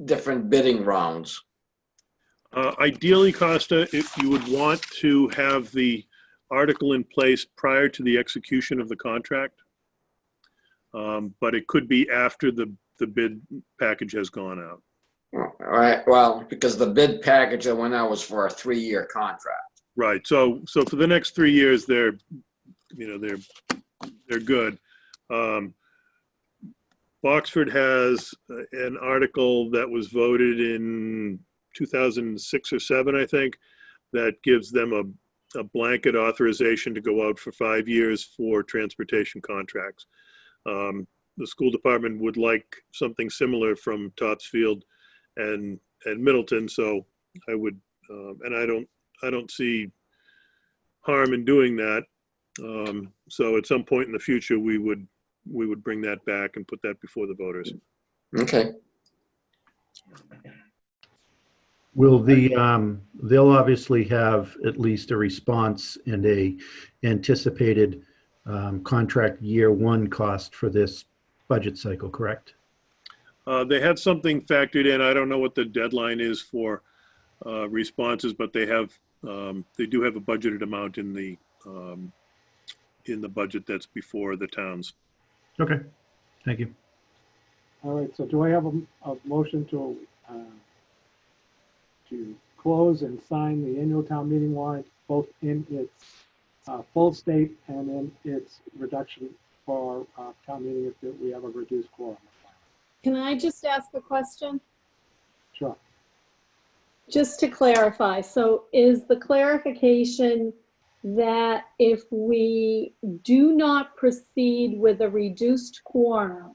different bidding rounds? Ideally, Costa, if you would want to have the article in place prior to the execution of the contract, but it could be after the bid package has gone out. All right, well, because the bid package that went out was for a 3-year contract. Right. So for the next 3 years, they're good. Boxford has an article that was voted in 2006 or 7, I think, that gives them a blanket authorization to go out for 5 years for transportation contracts. The school department would like something similar from Topsfield and Middleton. So I would, and I don't see harm in doing that. So at some point in the future, we would bring that back and put that before the voters. Okay. Will they'll obviously have at least a response and a anticipated contract year 1 cost for this budget cycle, correct? They have something factored in. I don't know what the deadline is for responses, but they do have a budgeted amount in the budget that's before the towns. Okay, thank you. All right, so do I have a motion to close and sign the annual town meeting warrant, both in its full state and in its reduction for town meeting if we have a reduced quorum? Can I just ask a question? Sure. Just to clarify, so is the clarification that if we do not proceed with a reduced quorum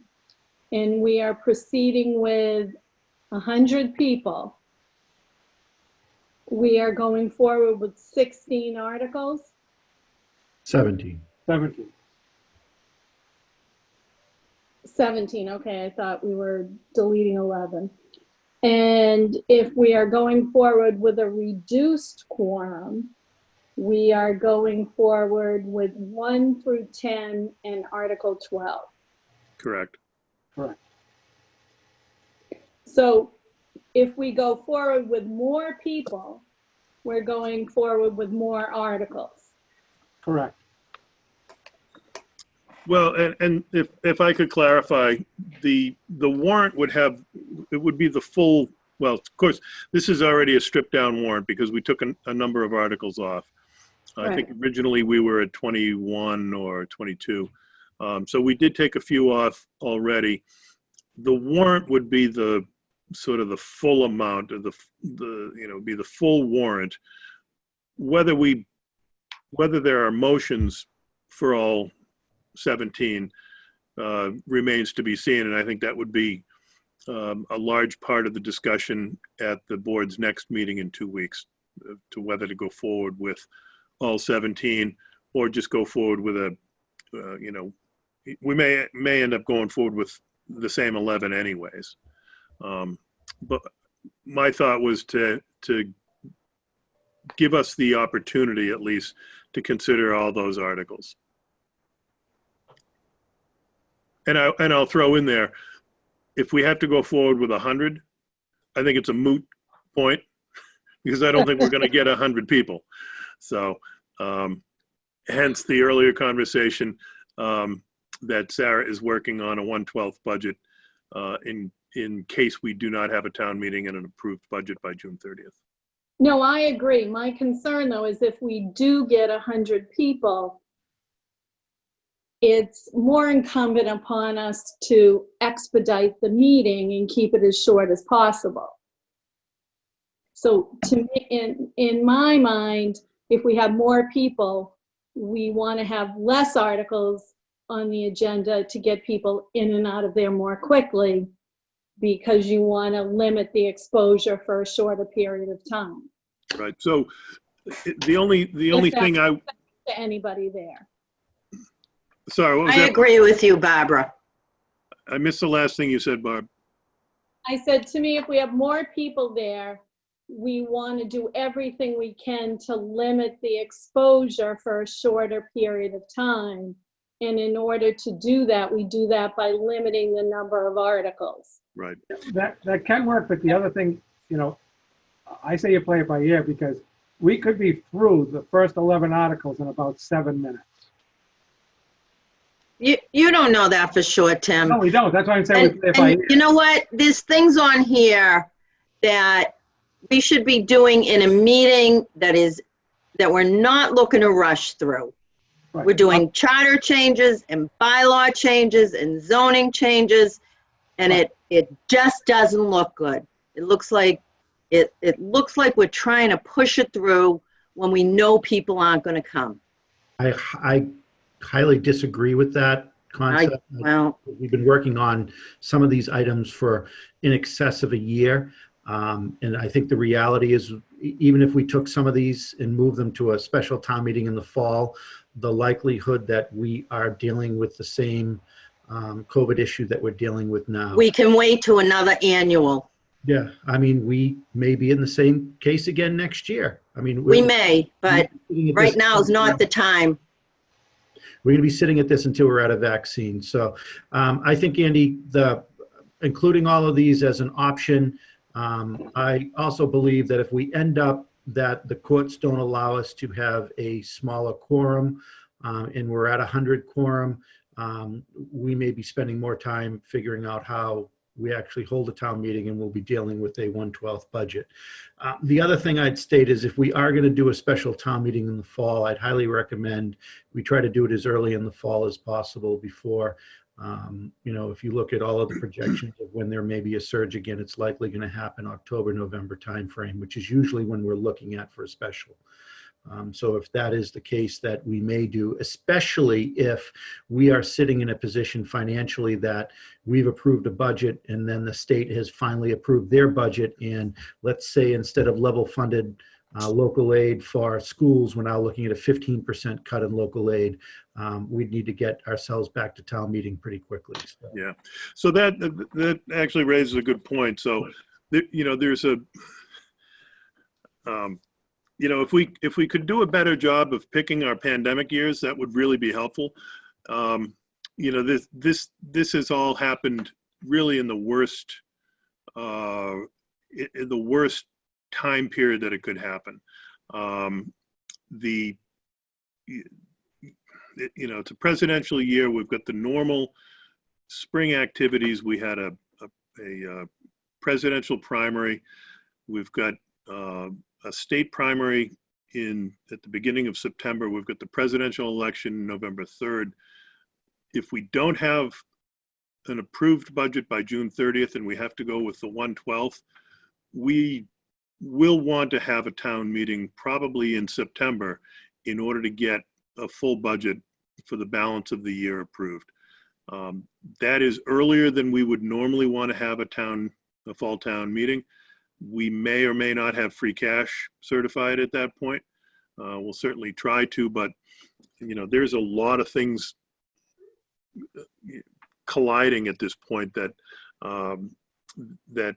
and we are proceeding with 100 people, we are going forward with 16 articles? 17. 17. 17, okay, I thought we were deleting 11. And if we are going forward with a reduced quorum, we are going forward with 1 through 10 and Article 12. Correct. Correct. So if we go forward with more people, we're going forward with more articles. Correct. Well, and if I could clarify, the warrant would be the full, well, of course, this is already a stripped down warrant because we took a number of articles off. I think originally we were at 21 or 22. So we did take a few off already. The warrant would be the sort of the full amount of be the full warrant. Whether there are motions for all 17 remains to be seen, and I think that would be a large part of the discussion at the board's next meeting in 2 weeks to whether to go forward with all 17 or just go forward with a, you know, we may end up going forward with the same 11 anyways. But my thought was to give us the opportunity at least to consider all those articles. And I'll throw in there, if we have to go forward with 100, I think it's a moot point because I don't think we're going to get 100 people. So hence the earlier conversation that Sarah is working on a 1/12 budget in case we do not have a town meeting and an approved budget by June 30th. No, I agree. My concern, though, is if we do get 100 people, it's more incumbent upon us to expedite the meeting and keep it as short as possible. So to me, in my mind, if we have more people, we want to have less articles on the agenda to get people in and out of there more quickly, because you want to limit the exposure for a shorter period of time. Right. So the only thing To anybody there. Sorry, what was I that? agree with you, Barbara. I missed the last thing you said, Barb. I said, to me, if we have more people there, we want to do everything we can to limit the exposure for a shorter period of time. And in order to do that, we do that by limiting the number of articles. Right. That can work, but the other thing, you know, I say you play it by ear because we could be through the first 11 articles in about 7 minutes. You don't know that for sure, Tim. No, we don't. That's why I'm saying we play it by And ear. you know what? There's things on here that we should be doing in a meeting that we're not looking to rush through. Right. We're doing charter changes and bylaw changes and zoning changes, and it just doesn't look good. It looks like we're trying to push it through when we know people aren't going to come. I highly disagree with that concept. Well, We've been working on some of these items for in excess of a year. And I think the reality is, even if we took some of these and moved them to a special town meeting in the fall, the likelihood that we are dealing with the same COVID issue that we're dealing with now. we can wait to another annual. Yeah, I mean, we may be in the same case again next year. I mean, We may, but sitting at right this- now is not the time. We're going to be sitting at this until we're at a vaccine. So I think, Andy, including all of these as an option, I also believe that if we end up that the courts don't allow us to have a smaller quorum and we're at 100 quorum, we may be spending more time figuring out how we actually hold a town meeting, and we'll be dealing with a 1/12 budget. The other thing I'd state is if we are going to do a special town meeting in the fall, I'd highly recommend we try to do it as early in the fall as possible before, you know, if you look at all of the projections of when there may be a surge again, it's likely going to happen October, November timeframe, which is usually when we're looking at for a special. So if that is the case, that we may do, especially if we are sitting in a position financially that we've approved a budget and then the state has finally approved their budget. And let's say instead of level funded local aid for schools, we're now looking at a 15% cut in local aid. We'd need to get ourselves back to town meeting pretty quickly. So. Yeah. So that actually raises a good point. So, you know, there's a, you know, if we could do a better job of picking our pandemic years, that would really be helpful. You know, this has all happened really in the worst time period that it could happen. You know, it's a presidential year. We've got the normal spring activities. We had a presidential primary. We've got a state primary at the beginning of September. We've got the presidential election November 3rd. If we don't have an approved budget by June 30th and we have to go with the 1/12, we will want to have a town meeting probably in September in order to get a full budget for the balance of the year approved. That is earlier than we would normally want to have a fall town meeting. We may or may not have free cash certified at that point. We'll certainly try to, but there's a lot of things colliding at this point that that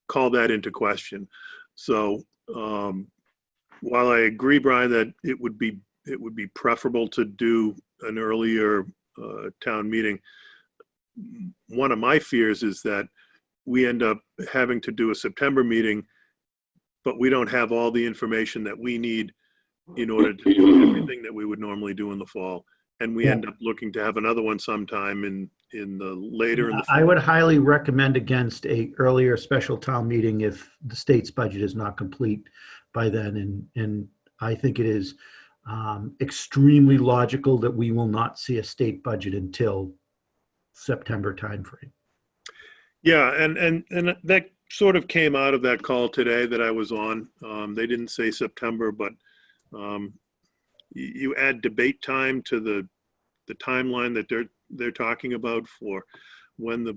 call that into question. So while I agree, Brian, that it would be preferable to do an earlier town meeting, one of my fears is that we end up having to do a September meeting, but we don't have all the information that we need in order to do everything that we would normally do in the fall. And we end up looking to have another one sometime in the later in the fall. I would highly recommend against a earlier special town meeting if the state's budget is not complete by then. And I think it is extremely logical that we will not see a state budget until September timeframe. Yeah, and that sort of came out of that call today that I was on. They didn't say September, but you add debate time to the timeline that they're talking about for when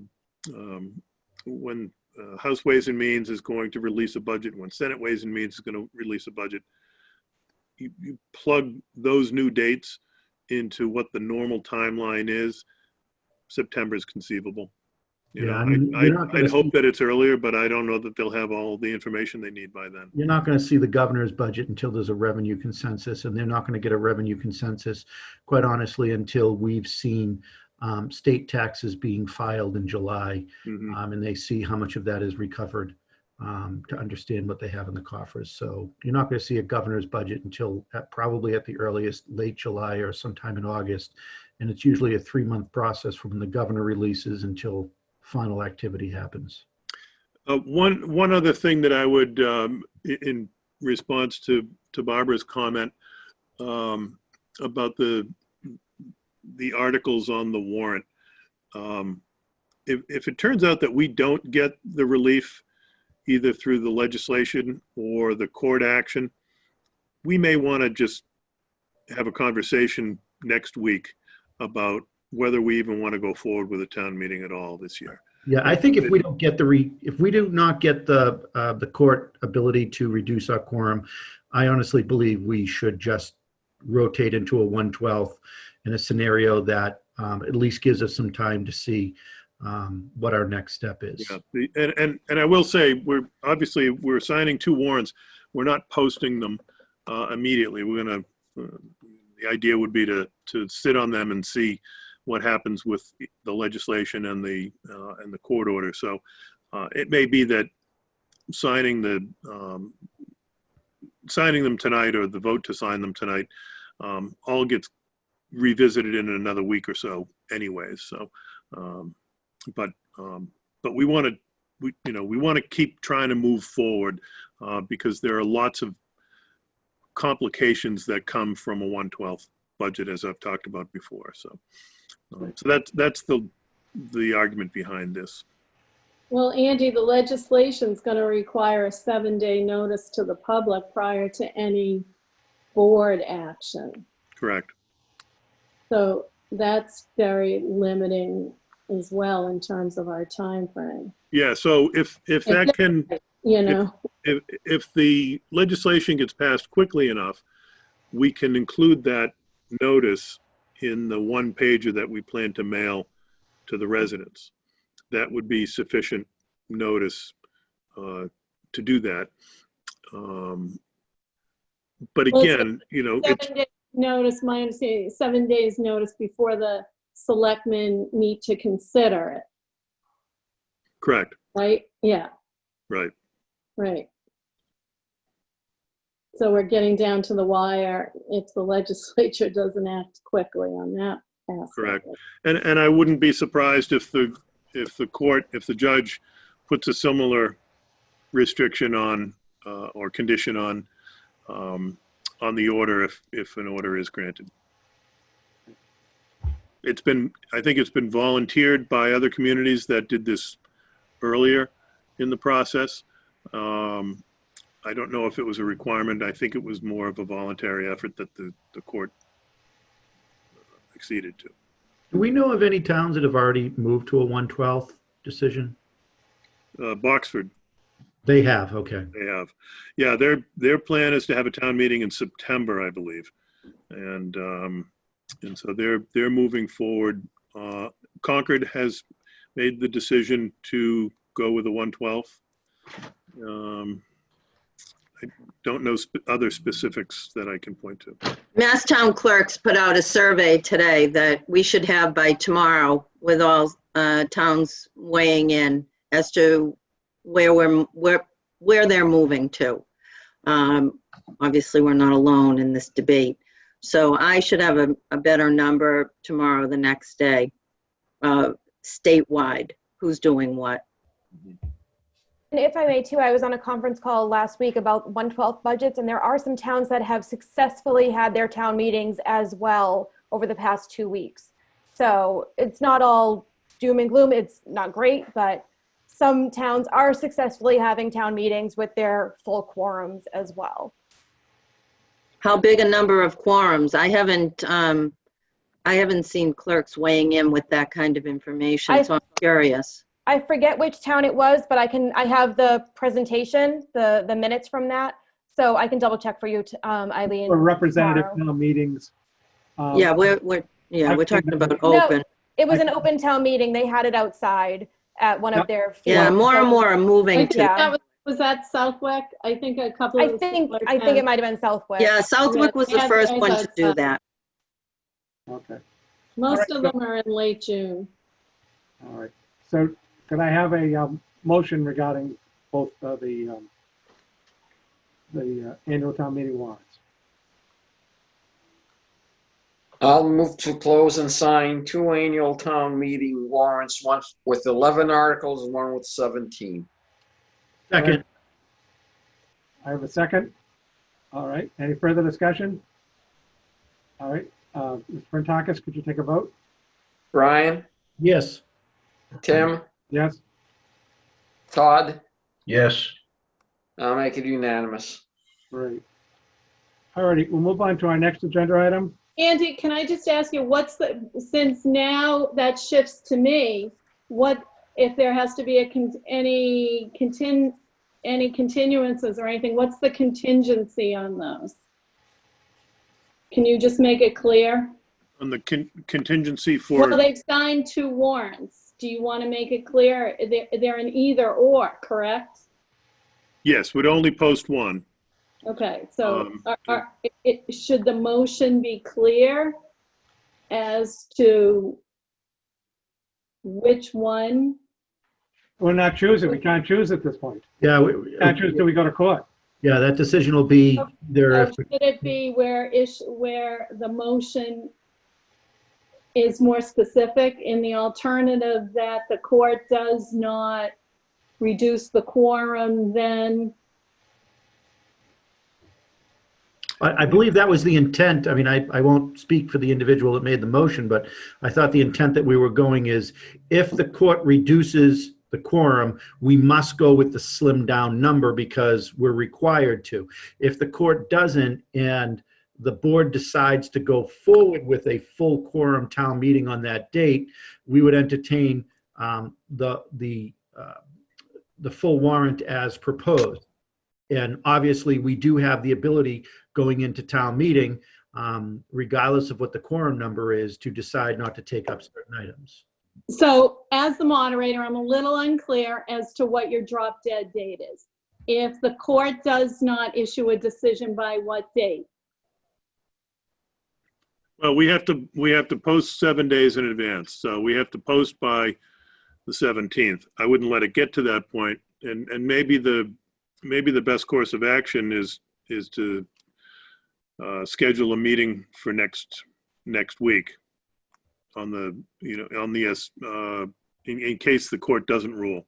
House Ways and Means is going to release a budget, when Senate Ways and Means is going to release a budget. You plug those new dates into what the normal timeline is. September is conceivable. I'd hope that it's earlier, but I don't know that they'll have all the information they need by then. You're not going to see the governor's budget until there's a revenue consensus, and they're not going to get a revenue consensus, quite honestly, until we've seen state taxes being filed in July, and they see how much of that is recovered to understand what they have in the coffers. So you're not going to see a governor's budget until probably at the earliest late July or sometime in August, and it's usually a 3-month process from when the governor releases until final activity happens. One other thing that I would, in response to Barbara's comment about the articles on the warrant, if it turns out that we don't get the relief either through the legislation or the court action, we may want to just have a conversation next week about whether we even want to go forward with a town meeting at all this year. Yeah, I think if we don't get if we do not get the court ability to reduce our quorum, I honestly believe we should just rotate into a 1/12 in a scenario that at least gives us some time to see what our next step is. Yeah, and I will say, we're signing 2 warrants. We're not posting them immediately. We're gonna. The idea would be to sit on them and see what happens with the legislation and the court order. So it may be that signing them tonight, or the vote to sign them tonight, all gets revisited in another week or so anyways. So but we want to keep trying to move forward because there are lots of complications that come from a 1/12 budget, as I've talked about before. So that's the argument behind this. Well, Andy, the legislation's going to require a 7-day notice to the public prior to any board action. Correct. So that's very limiting as well in terms of our time frame. Yeah. So if that can, if the legislation gets passed quickly enough, we can include that notice in the 1-pager that we plan to mail to the residents. That would be sufficient notice to do that. But again, 7 days notice, my understanding, 7 days notice before the selectmen meet to consider it. Correct. Right? Yeah. Right. Right. So we're getting down to the wire if the legislature doesn't act quickly on that aspect. Correct. And I wouldn't be surprised if the judge puts a similar restriction on or condition on the order if an order is granted. I think it's been volunteered by other communities that did this earlier in the process. I don't know if it was a requirement. I think it was more of a voluntary effort that the court acceded to. Do we know of any towns that have already moved to a 1/12 decision? Boxford, They have, okay. they have. Yeah, their plan is to have a town meeting in September, I believe. And so they're moving forward. Concord has made the decision to go with the 1/12. I don't know other specifics that I can point to. Mass Town Clerks put out a survey today that we should have by tomorrow with all towns weighing in as to where they're moving to. Obviously, we're not alone in this debate. So I should have a better number tomorrow, the next day, statewide, who's doing what. And if I may too, I was on a conference call last week about 1/12 budgets, and there are some towns that have successfully had their town meetings as well over the past 2 weeks. So it's not all doom and gloom. It's not great, but some towns are successfully having town meetings with their full quorums as well. How big a number of quorums? I haven't seen clerks weighing in with that kind of information, so I'm curious. I forget which town it was, but I have the presentation, the minutes from that, so I can double check for you, Eileen. For representative tomorrow. town meetings. Yeah, we're talking about open. It was an open town meeting. They had it outside at one of their. Yeah, more and more are moving I think to. Yeah. was that Southwick? I think a couple I of. think it might have been Southwick. Yeah, Southwick was the first one to do that. Okay, Most of them are in late June. all right. So could I have a motion regarding both the annual town meeting warrants? I'll move to close and sign 2 annual town meeting warrants, one with 11 articles and one with 17. Second. I have a second. All right, any further discussion? All right, Ms. Prentakis, could you take a vote? Brian, Yes. Tim, Yes? Todd, Yes. I'll make it unanimous. Great. All righty, we'll move on to our next agenda item. Andy, can I just ask you, since now that shifts to me, what, if there has to be any continuances or anything, what's the contingency on those? Can you just make it clear? On the contingency for, Well, they've signed 2 warrants. Do you want to make it clear? They're an either or, correct? yes, would only post one. Okay, so should the motion be clear as to which one? We're not choosing, we can't choose at this point. Yeah, We can't choose till we go to court. yeah, that decision will be there. Or should it be where the motion is more specific in the alternative that the court does not reduce the quorum, then? I believe that was the intent. I mean, I won't speak for the individual that made the motion, but I thought the intent that we were going is if the court reduces the quorum, we must go with the slimmed down number because we're required to. If the court doesn't and the board decides to go forward with a full quorum town meeting on that date, we would entertain the full warrant as proposed. And obviously, we do have the ability going into town meeting, regardless of what the quorum number is, to decide not to take up certain items. So as the moderator, I'm a little unclear as to what your drop dead date is. If the court does not issue a decision by what date? Well, we have to post 7 days in advance. So we have to post by the 17th. I wouldn't let it get to that point. And maybe the best course of action is to schedule a meeting for next week on the, in case the court doesn't rule.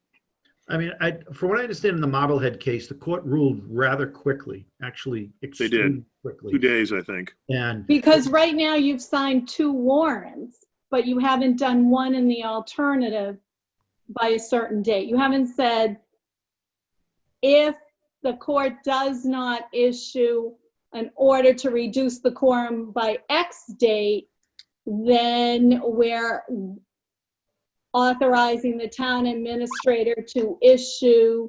I mean, from what I understand in the Marblehead case, the court ruled rather quickly, actually extremely quickly. 2 days, I think. And Because right now you've signed 2 warrants, but you haven't done one in the alternative by a certain date. You haven't said, if the court does not issue an order to reduce the quorum by X date, then we're authorizing the town administrator to issue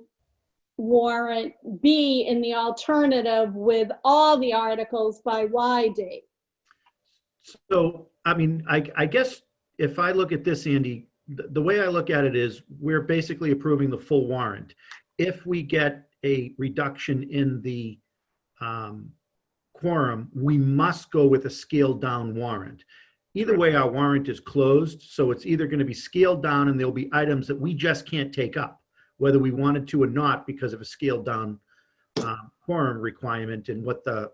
warrant B in the alternative with all the articles by Y date. So, I mean, I guess if I look at this, Andy, the way I look at it is we're basically approving the full warrant. If we get a reduction in the quorum, we must go with a scaled down warrant. Either way, our warrant is closed, so it's either going to be scaled down and there'll be items that we just can't take up, whether we wanted to or not, because of a scaled down quorum requirement and what the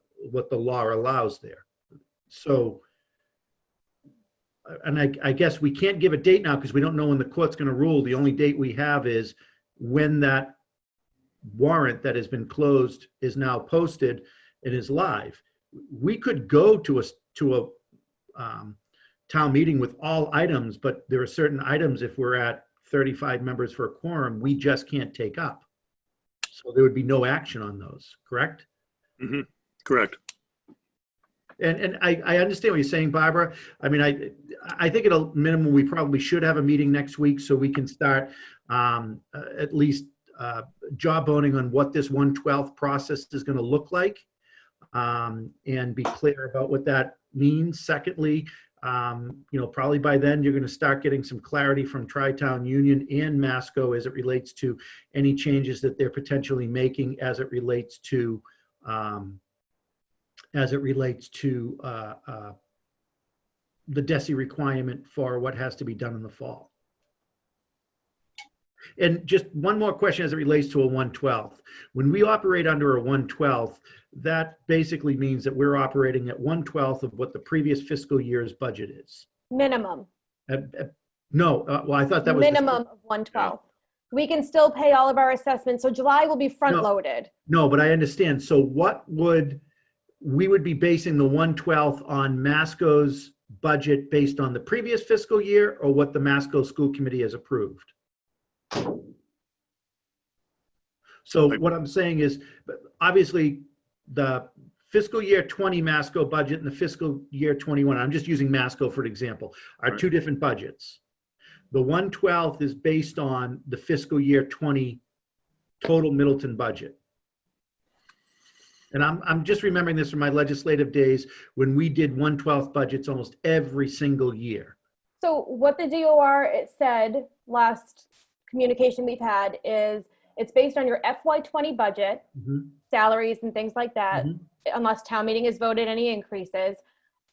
law allows there. So, and I guess we can't give a date now because we don't know when the court's going to rule. The only date we have is when that warrant that has been closed is now posted and is live. We could go to a town meeting with all items, but there are certain items, if we're at 35 members for a quorum, we just can't take up. So there would be no action on those, correct? Mm-hmm. Correct. And I understand what you're saying, Barbara. I mean, I think at a minimum, we probably should have a meeting next week so we can start at least jawboning on what this 1/12 process is going to look like, and be clear about what that means. Secondly, probably by then you're going to start getting some clarity from Tri-Town Union and Masco as it relates to any changes that they're potentially making as it relates to the DESI requirement for what has to be done in the fall. And just one more question as it relates to a 1/12. When we operate under a 1/12, that basically means that we're operating at 1/12 of what the previous fiscal year's budget is. Minimum. No, well, I thought that was Minimum of 1/12. We can still pay all of our assessments. So July will be front loaded. No, but I understand. So we would be basing the 1/12 on Masco's budget based on the previous fiscal year or what the Masco School Committee has approved? So what I'm saying is, obviously, the fiscal year 20 Masco budget and the fiscal year 21, I'm just using Masco for an example, are two different budgets. The 1/12 is based on the fiscal year 20 total Middleton budget. And I'm just remembering this from my legislative days when we did 1/12 budgets almost every single year. So what the DOR it said last communication we've had is it's based on your FY20 budget, salaries and things like that, unless town meeting has voted any increases,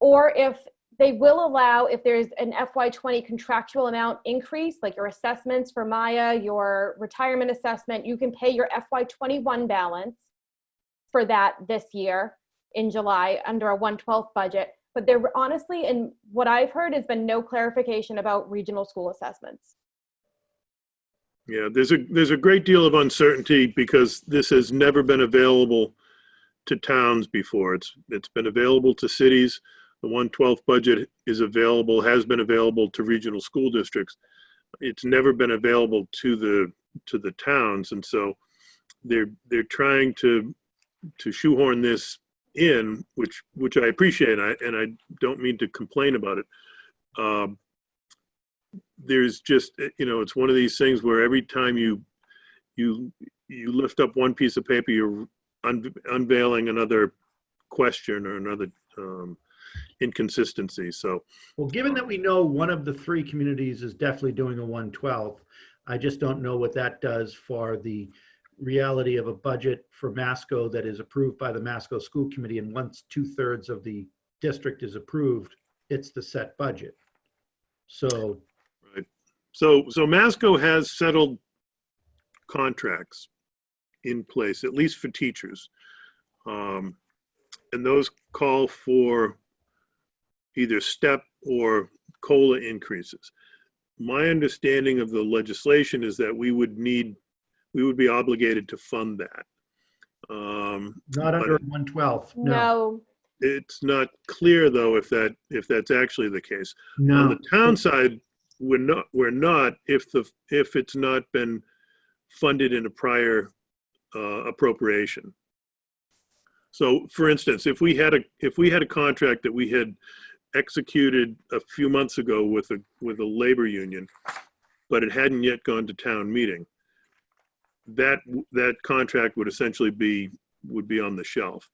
or if they will allow, if there's an FY20 contractual amount increase, like your assessments for Maya, your retirement assessment, you can pay your FY21 balance for that this year in July under a 1/12 budget. But there honestly, and what I've heard has been no clarification about regional school assessments. Yeah, there's a great deal of uncertainty because this has never been available to towns before. It's been available to cities. The 1/12 budget has been available to regional school districts. It's never been available to the towns, and so they're trying to shoehorn this in, which I appreciate, and I don't mean to complain about it. There's just, it's one of these things where every time you lift up one piece of paper, you're unveiling another question or another inconsistency. So, well, given that we know one of the three communities is definitely doing a 1/12, I just don't know what that does for the reality of a budget for Masco that is approved by the Masco School Committee. And once 2/3 of the district is approved, it's the set budget. So. Right. So Masco has settled contracts in place, at least for teachers. And those call for either step or COLA increases. My understanding of the legislation is that we would be obligated to fund that. Not under 1/12. No. It's not clear though if that's actually the case. No. On the town side, we're not if it's not been funded in a prior appropriation. So, for instance, if we had a contract that we had executed a few months ago with a labor union, but it hadn't yet gone to town meeting. That contract would essentially be on the shelf.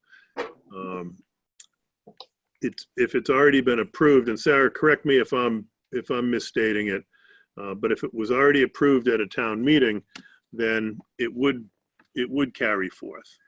If it's already been approved, and Sarah, correct me if I'm misstating it, but if it was already approved at a town meeting, then it would carry forth.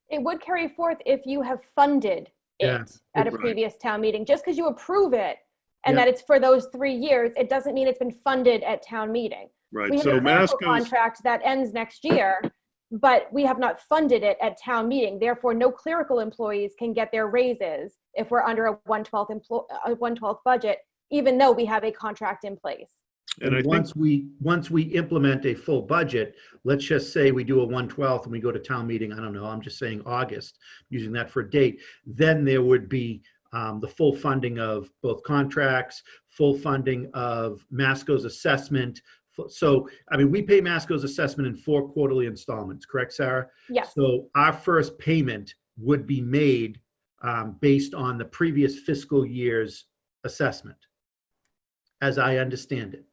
It would carry forth if you have funded Yeah. it at a Right. previous town meeting. Just because you approve it and Yeah. that it's for those 3 years, it doesn't mean it's been funded at town meeting. Right. We have So a clerical Masco's, contract that ends next year, but we have not funded it at town meeting. Therefore, no clerical employees can get their raises if we're under a 1/12 budget, even though we have a contract in place. and I think, once we implement a full budget, let's just say we do a 1/12 and we go to town meeting, I don't know, I'm just saying August, using that for a date, then there would be the full funding of both contracts, full funding of Masco's assessment. So, I mean, we pay Masco's assessment in 4 quarterly installments, correct, Sarah? Yes. So our first payment would be made based on the previous fiscal year's assessment, as I understand it.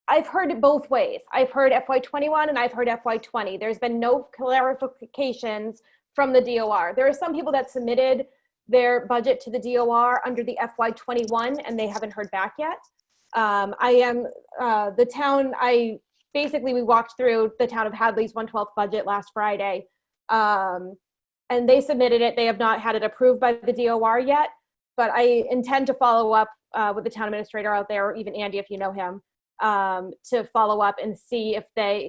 I've heard it both ways. I've heard FY21 and I've heard FY20. There's been no clarifications from the DOR. There are some people that submitted their budget to the DOR under the FY21 and they haven't heard back yet. We walked through the town of Hadley's 1/12 budget last Friday. And they submitted it. They have not had it approved by the DOR yet, but I intend to follow up with the town administrator out there, or even Andy, if you know him, to follow up and see if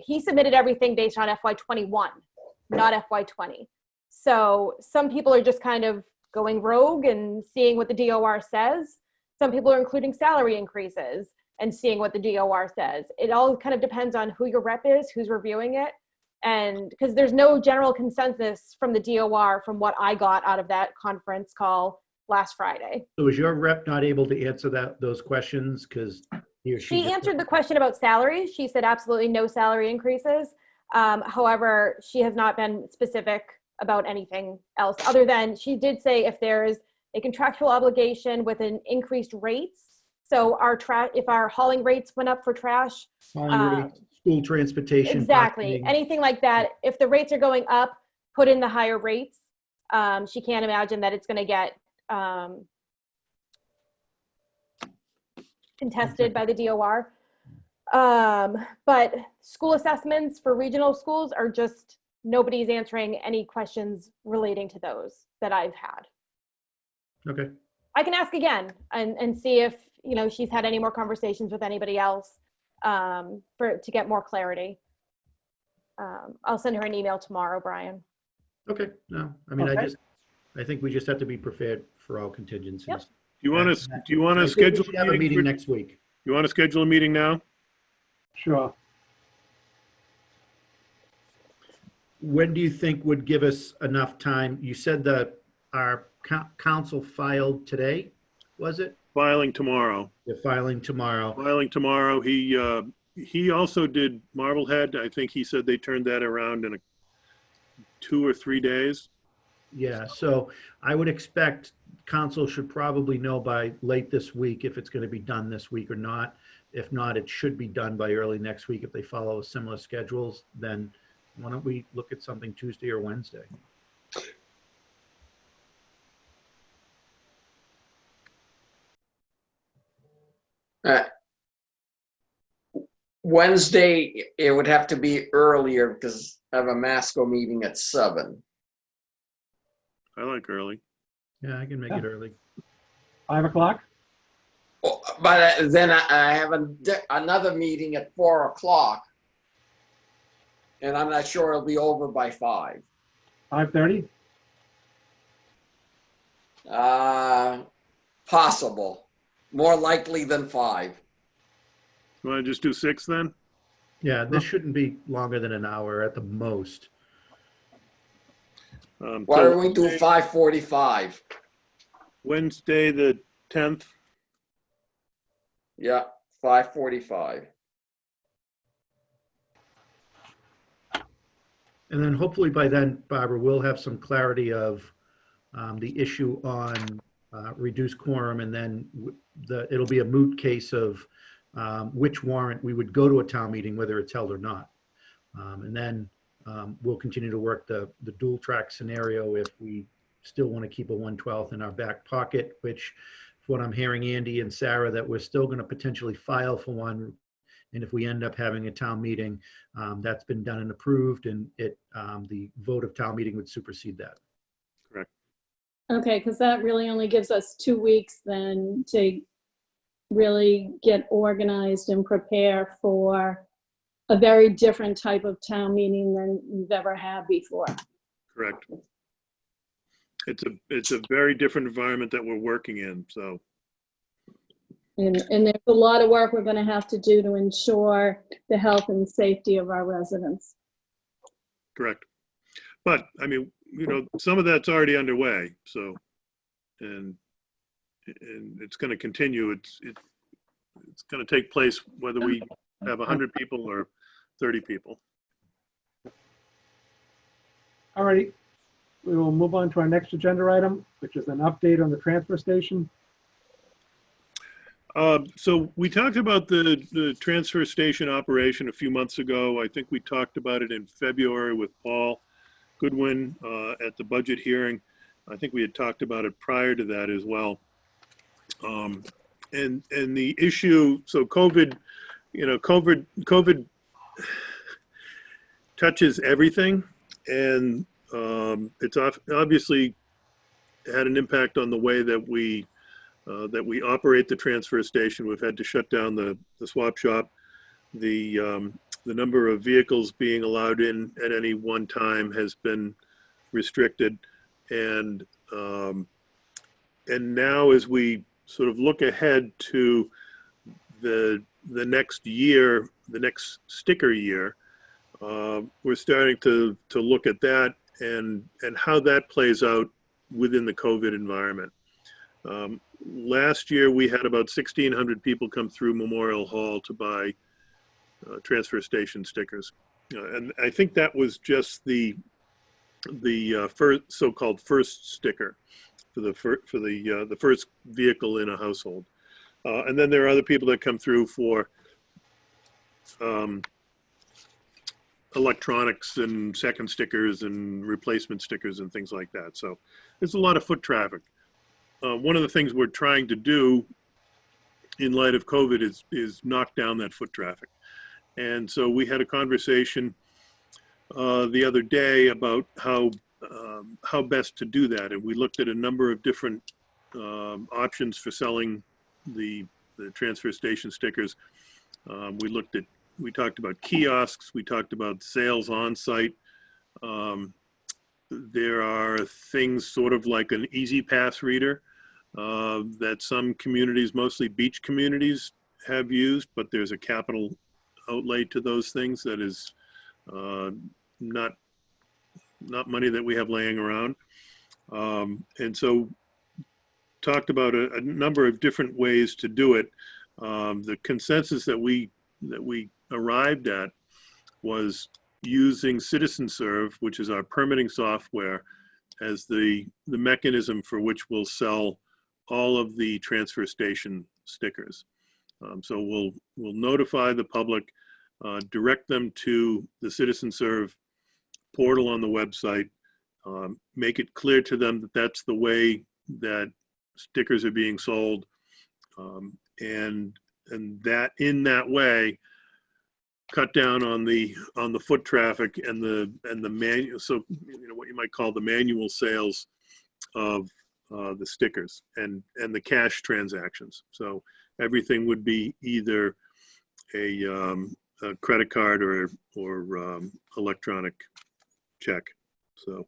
he submitted everything based on FY21, not FY20. So some people are just kind of going rogue and seeing what the DOR says. Some people are including salary increases and seeing what the DOR says. It all kind of depends on who your rep is, who's reviewing it. And because there's no general consensus from the DOR from what I got out of that conference call last Friday. So is your rep not able to answer those questions because he or she? She answered the question about salaries. She said absolutely no salary increases. However, she has not been specific about anything else other than she did say if there's a contractual obligation with an increased rates. So if our hauling rates went up for trash, School transportation. exactly, parking. anything like that. If the rates are going up, put in the higher rates. She can't imagine that it's going to get contested by the DOR. But school assessments for regional schools are just, nobody's answering any questions relating to those that I've had. Okay. I can ask again and see if, she's had any more conversations with anybody else to get more clarity. I'll send her an email tomorrow, Brian. Okay. No, I mean, Okay. I think we just have to be prepared for all contingencies. Yep. do you want to I think we schedule should have a meeting next week. You want to schedule a meeting now? Sure. When do you think would give us enough time? You said that our council filed today, was it? Filing tomorrow. They're filing tomorrow. Filing tomorrow. He also did Marblehead. I think he said they turned that around in 2 or 3 days. Yeah, so I would expect council should probably know by late this week if it's going to be done this week or not. If not, it should be done by early next week if they follow similar schedules. Then why don't we look at something Tuesday or Wednesday? Wednesday, it would have to be earlier because I have a Masco meeting at 7. I like early. Yeah, I can make it early. 5 o'clock? But then I have another meeting at 4 o'clock. And I'm not sure it'll be over by 5. 5:30? Possible. More likely than 5. You want to just do 6 then? Yeah, this shouldn't be longer than an hour at the most. Why So don't we do 5:45? Wednesday, the 10th. Yeah, 5:45. And then hopefully by then, Barbara, we'll have some clarity of the issue on reduced quorum, and then it'll be a moot case of which warrant we would go to a town meeting, whether it's held or not. And then we'll continue to work the dual track scenario if we still want to keep a 1/12 in our back pocket, which, what I'm hearing, Andy and Sarah, that we're still going to potentially file for one. And if we end up having a town meeting, that's been done and approved, and the vote of town meeting would supersede that. Correct. Okay, because that really only gives us 2 weeks then to really get organized and prepare for a very different type of town meeting than we've ever had before. Correct. It's a very different environment that we're working in, so. And there's a lot of work we're going to have to do to ensure the health and safety of our residents. Correct. But, I mean, you know, some of that's already underway, so, and it's going to continue. It's going to take place whether we have 100 people or 30 people. All righty. We will move on to our next agenda item, which is an update on the transfer station. So we talked about the transfer station operation a few months ago. I think we talked about it in February with Paul Goodwin at the budget hearing. I think we had talked about it prior to that as well. And the issue, so COVID, you know, COVID touches everything, and it's obviously had an impact on the way that we operate the transfer station. We've had to shut down the swap shop. The number of vehicles being allowed in at any one time has been restricted, and now as we sort of look ahead to the next year, the next sticker year, we're starting to look at that and how that plays out within the COVID environment. Last year, we had about 1,600 people come through Memorial Hall to buy transfer station stickers. And I think that was just the first so-called first sticker for the first vehicle in a household. And then there are other people that come through for electronics and second stickers and replacement stickers and things like that. So there's a lot of foot traffic. One of the things we're trying to do in light of COVID is knock down that foot traffic. And so we had a conversation the other day about how best to do that. And we looked at a number of different options for selling the transfer station stickers. We talked about kiosks. We talked about sales on site. There are things sort of like an Easy Pass reader that some communities, mostly beach communities, have used, but there's a capital outlay to those things that is not money that we have laying around. And so talked about a number of different ways to do it. The consensus that we arrived at was using CitizenServe, which is our permitting software, as the mechanism for which we'll sell all of the transfer station stickers. So we'll notify the public, direct them to the CitizenServe portal on the website, make it clear to them that that's the way that stickers are being sold, and that in that way cut down on the foot traffic and the manual, so you know what you might call the manual sales of the stickers and the cash transactions. So everything would be either a credit card or electronic check. So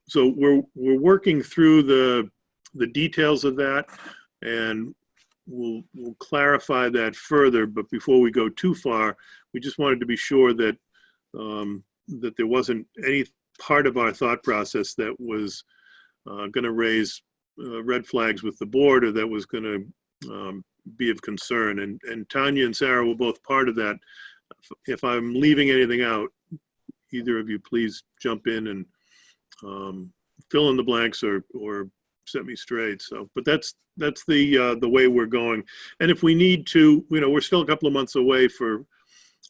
so we're working through the details of that, and we'll clarify that further. But before we go too far, we just wanted to be sure that that there wasn't any part of our thought process that was going to raise red flags with the board, or that was going to be of concern. And Tanya and Sarah were both part of that. If I'm leaving anything out, either of you please jump in and fill in the blanks or set me straight. So, but that's the way we're going. And if we need to, we're still a couple of months away for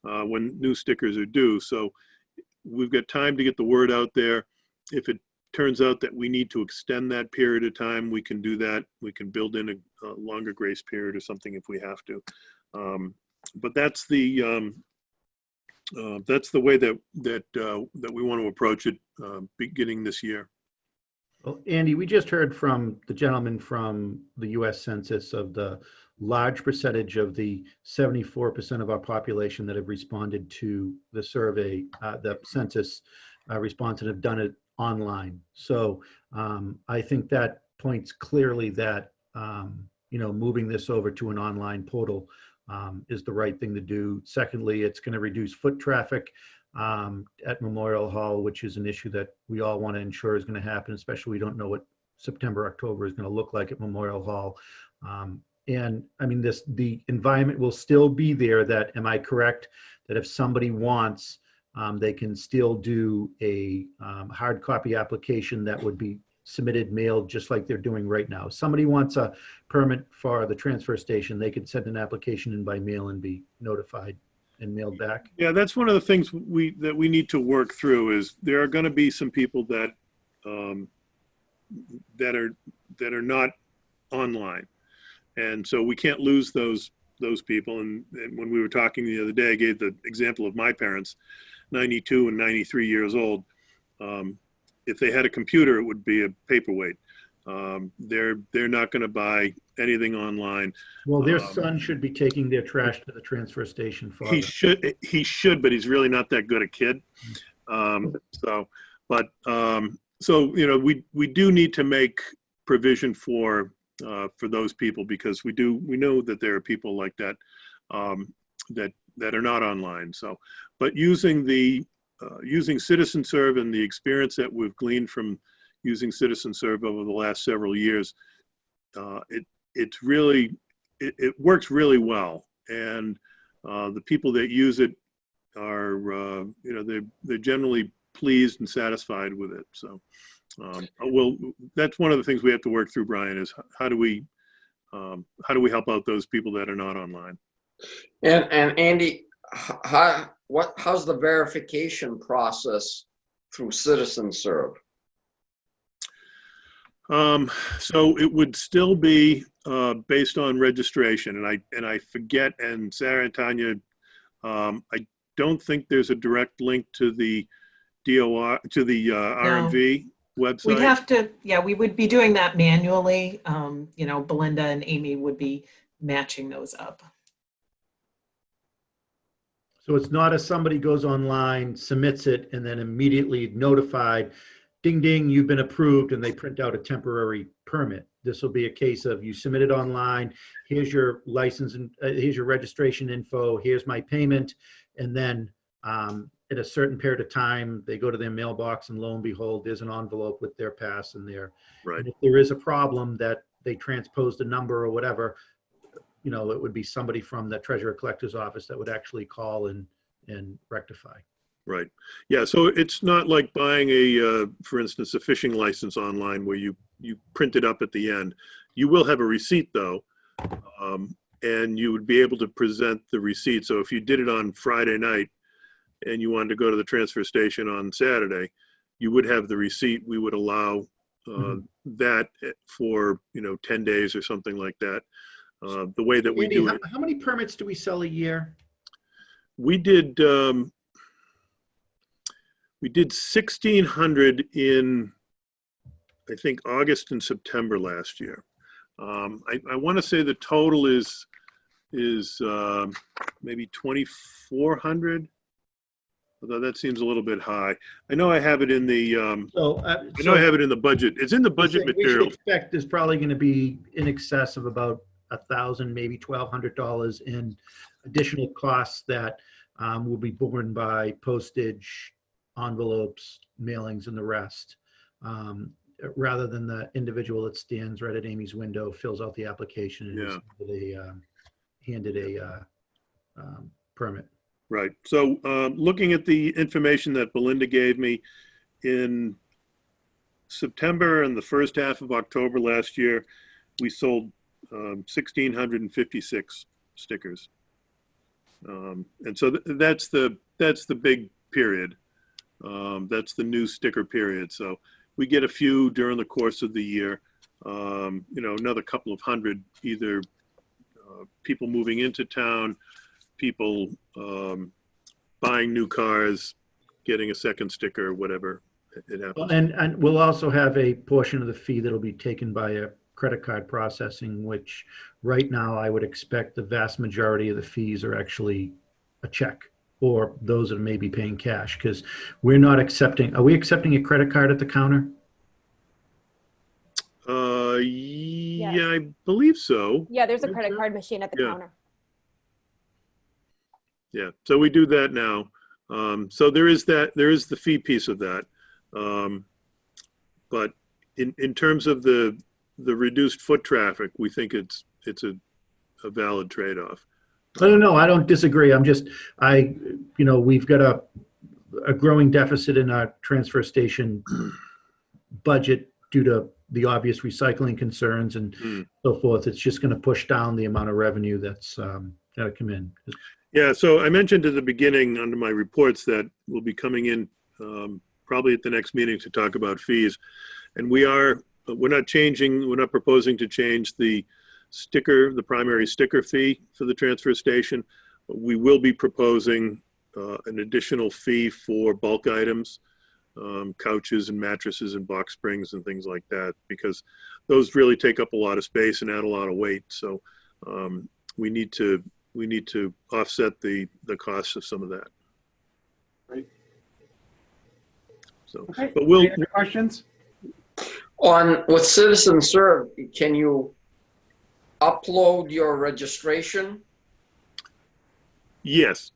when new stickers are due. So we've got time to get the word out there. If it turns out that we need to extend that period of time, we can do that. We can build in a longer grace period or something if we have to. But that's the way that we want to approach it beginning this year. Well, Andy, we just heard from the gentleman from the U.S. Census of the large percentage of the 74% of our population that have responded to the survey, the census response, and have done it online. So I think that points clearly that, moving this over to an online portal is the right thing to do. Secondly, it's going to reduce foot traffic at Memorial Hall, which is an issue that we all want to ensure is going to happen, especially we don't know what September, October is going to look like at Memorial Hall. And I mean, the environment will still be there. That, am I correct, that if somebody wants, they can still do a hard copy application that would be submitted, mailed, just like they're doing right now. If somebody wants a permit for the transfer station, they could send an application in by mail and be notified and mailed back. Yeah, that's one of the things we need to work through. Is there are going to be some people that that are not online, and so we can't lose those people. And when we were talking the other day, I gave the example of my parents, 92 and 93 years old. If they had a computer, it would be a paperweight. They're not going to buy anything online. Well, their son should be taking their trash to the transfer station for he them. he should, but he's really not that good a kid. So we do need to make provision for those people, because we know that there are people like that that are not online. So, but using CitizenServe and the experience that we've gleaned from using CitizenServe over the last several years, it works really well, and the people that use it are they're generally pleased and satisfied with it. So that's one of the things we have to work through, Brian, is how do we help out those people that are not online. And Andy, how's the verification process through CitizenServe? So it would still be based on registration, and I forget, and Sarah and Tanya, I don't think there's a direct link to the DOR, to the RMV website. We'd have to, we would be doing that manually. Belinda and Amy would be matching those up. So it's not as somebody goes online, submits it, and then immediately notified, ding, ding, you've been approved, and they print out a temporary permit. This will be a case of, you submitted online, here's your license, and here's your registration info, here's my payment, and then at a certain period of time, they go to their mailbox, and lo and behold, there's an envelope with their pass in there. Right. And if there is a problem that they transposed a number or whatever, it would be somebody from the treasurer collector's office that would actually call and rectify. Right. Yeah. So it's not like buying for instance, a fishing license online where you print it up at the end. You will have a receipt though, and you would be able to present the receipt. So if you did it on Friday night and you wanted to go to the transfer station on Saturday, you would have the receipt. We would allow that for 10 days or something like that. The way that we Andy, do it. How many permits do we sell a year? We did 1,600 in, I think, August and September last year. I want to say the total is maybe 2,400. Although that seems a little bit high. I know I have it in the I have it in the budget. It's in the budget material. We should expect there's probably going to be in excess of about $1,000, maybe $1,200 in additional costs that will be borne by postage, envelopes, mailings, and the rest, rather than the individual that stands right at Amy's window, fills out the application, and is handed a permit. Right. So looking at the information that Belinda gave me, in September and the first half of October last year, we sold 1,656 stickers. And so that's the big period. That's the new sticker period. So we get a few during the course of the year. Another couple of hundred, either people moving into town, people buying new cars, getting a second sticker, whatever it happens. And we'll also have a portion of the fee that'll be taken by a credit card processing, which right now I would expect the vast majority of the fees are actually a check, or those that may be paying cash, because we're not accepting, are we accepting a credit card at the counter? Yeah, I believe so. Yeah, there's a credit card machine at the counter. Yeah, so we do that now. So there is the fee piece of that. But in terms of the reduced foot traffic, we think it's a valid trade-off. No, I don't disagree. We've got a growing deficit in our transfer station budget due to the obvious recycling concerns and so forth. It's just going to push down the amount of revenue that's got to come in. Yeah, so I mentioned at the beginning under my reports that we'll be coming in probably at the next meeting to talk about fees. And we're not proposing to change the primary sticker fee for the transfer station. We will be proposing an additional fee for bulk items, couches and mattresses and box springs and things like that, because those really take up a lot of space and add a lot of weight. So we need to offset the costs of some of that. Right. So, Okay. but we'll. Any other questions? With Citizen Serve, can you upload your registration? Yes.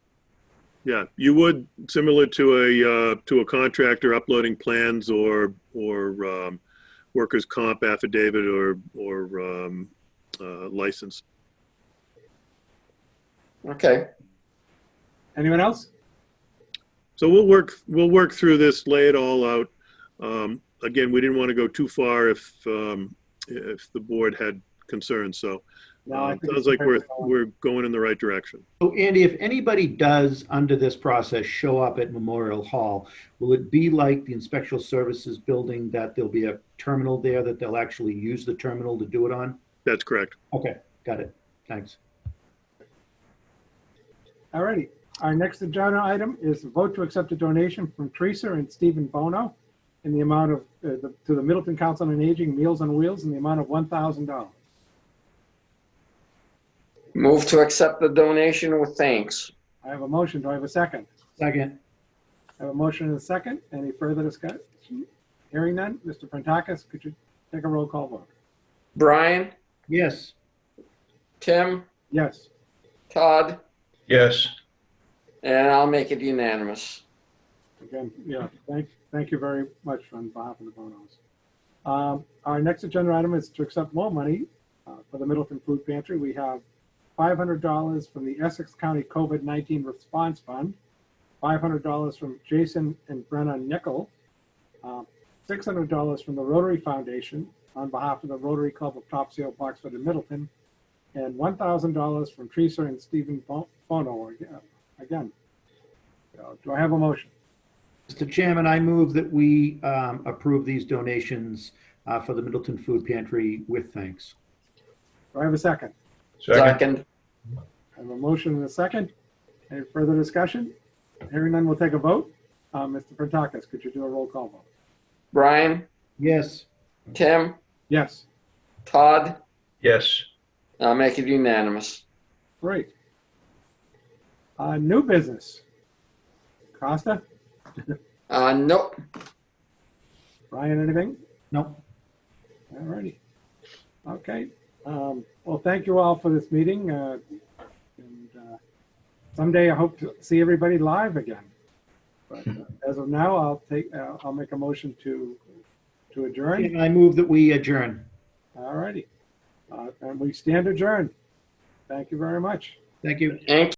Yeah, you would, similar to a contractor uploading plans or workers' comp affidavit or license. Okay. Anyone else? So we'll work through this, lay it all out. Again, we didn't want to go too far if the board had concerns. So No, I think sounds it's like perfect. we're going in the right direction. So Andy, if anybody does under this process show up at Memorial Hall, will it be like the Inspectional Services building that there'll be a terminal there that they'll actually use the terminal to do it on? That's correct. Okay, got it. Thanks. All righty. Our next agenda item is a vote to accept a donation from Teresa and Stephen Bono in the amount of, to the Middleton Council on Aging Meals on Wheels in the amount of $1,000. Move to accept the donation with thanks. I have a motion. Do I have a second? Second. I have a motion and a second. Any further discussion? Hearing none. Mr. Prentakis, could you take a roll call vote? Brian, Yes. Tim, Yes. Todd, Yes. and I'll make it unanimous. Again, yeah, thank you very much on behalf of the Bonos. Our next agenda item is to accept more money for the Middleton Food Pantry. We have $500 from the Essex County COVID-19 Response Fund, $500 from Jason and Brenna Nickel, $600 from the Rotary Foundation on behalf of the Rotary Club of Topsail, Boxford, and Middleton, and $1,000 from Teresa and Stephen Bono again. Do I have a motion? Mr. Chairman, I move that we approve these donations for the Middleton Food Pantry with thanks. Do I have a second? Second. I have a motion and a second. Any further discussion? Hearing none, we'll take a vote. Mr. Prentakis, could you do a roll call vote? Brian, Yes. Tim, Yes. Todd, Yes. I'll make it unanimous. Great. New business. Costa? Nope. Brian, anything? Nope. All righty. Okay. Well, thank you all for this meeting. Someday I hope to see everybody live again. But as of now, I'll make a motion to adjourn. And I move that we adjourn. All righty. And we stand adjourned. Thank you very much. Thank you. Thank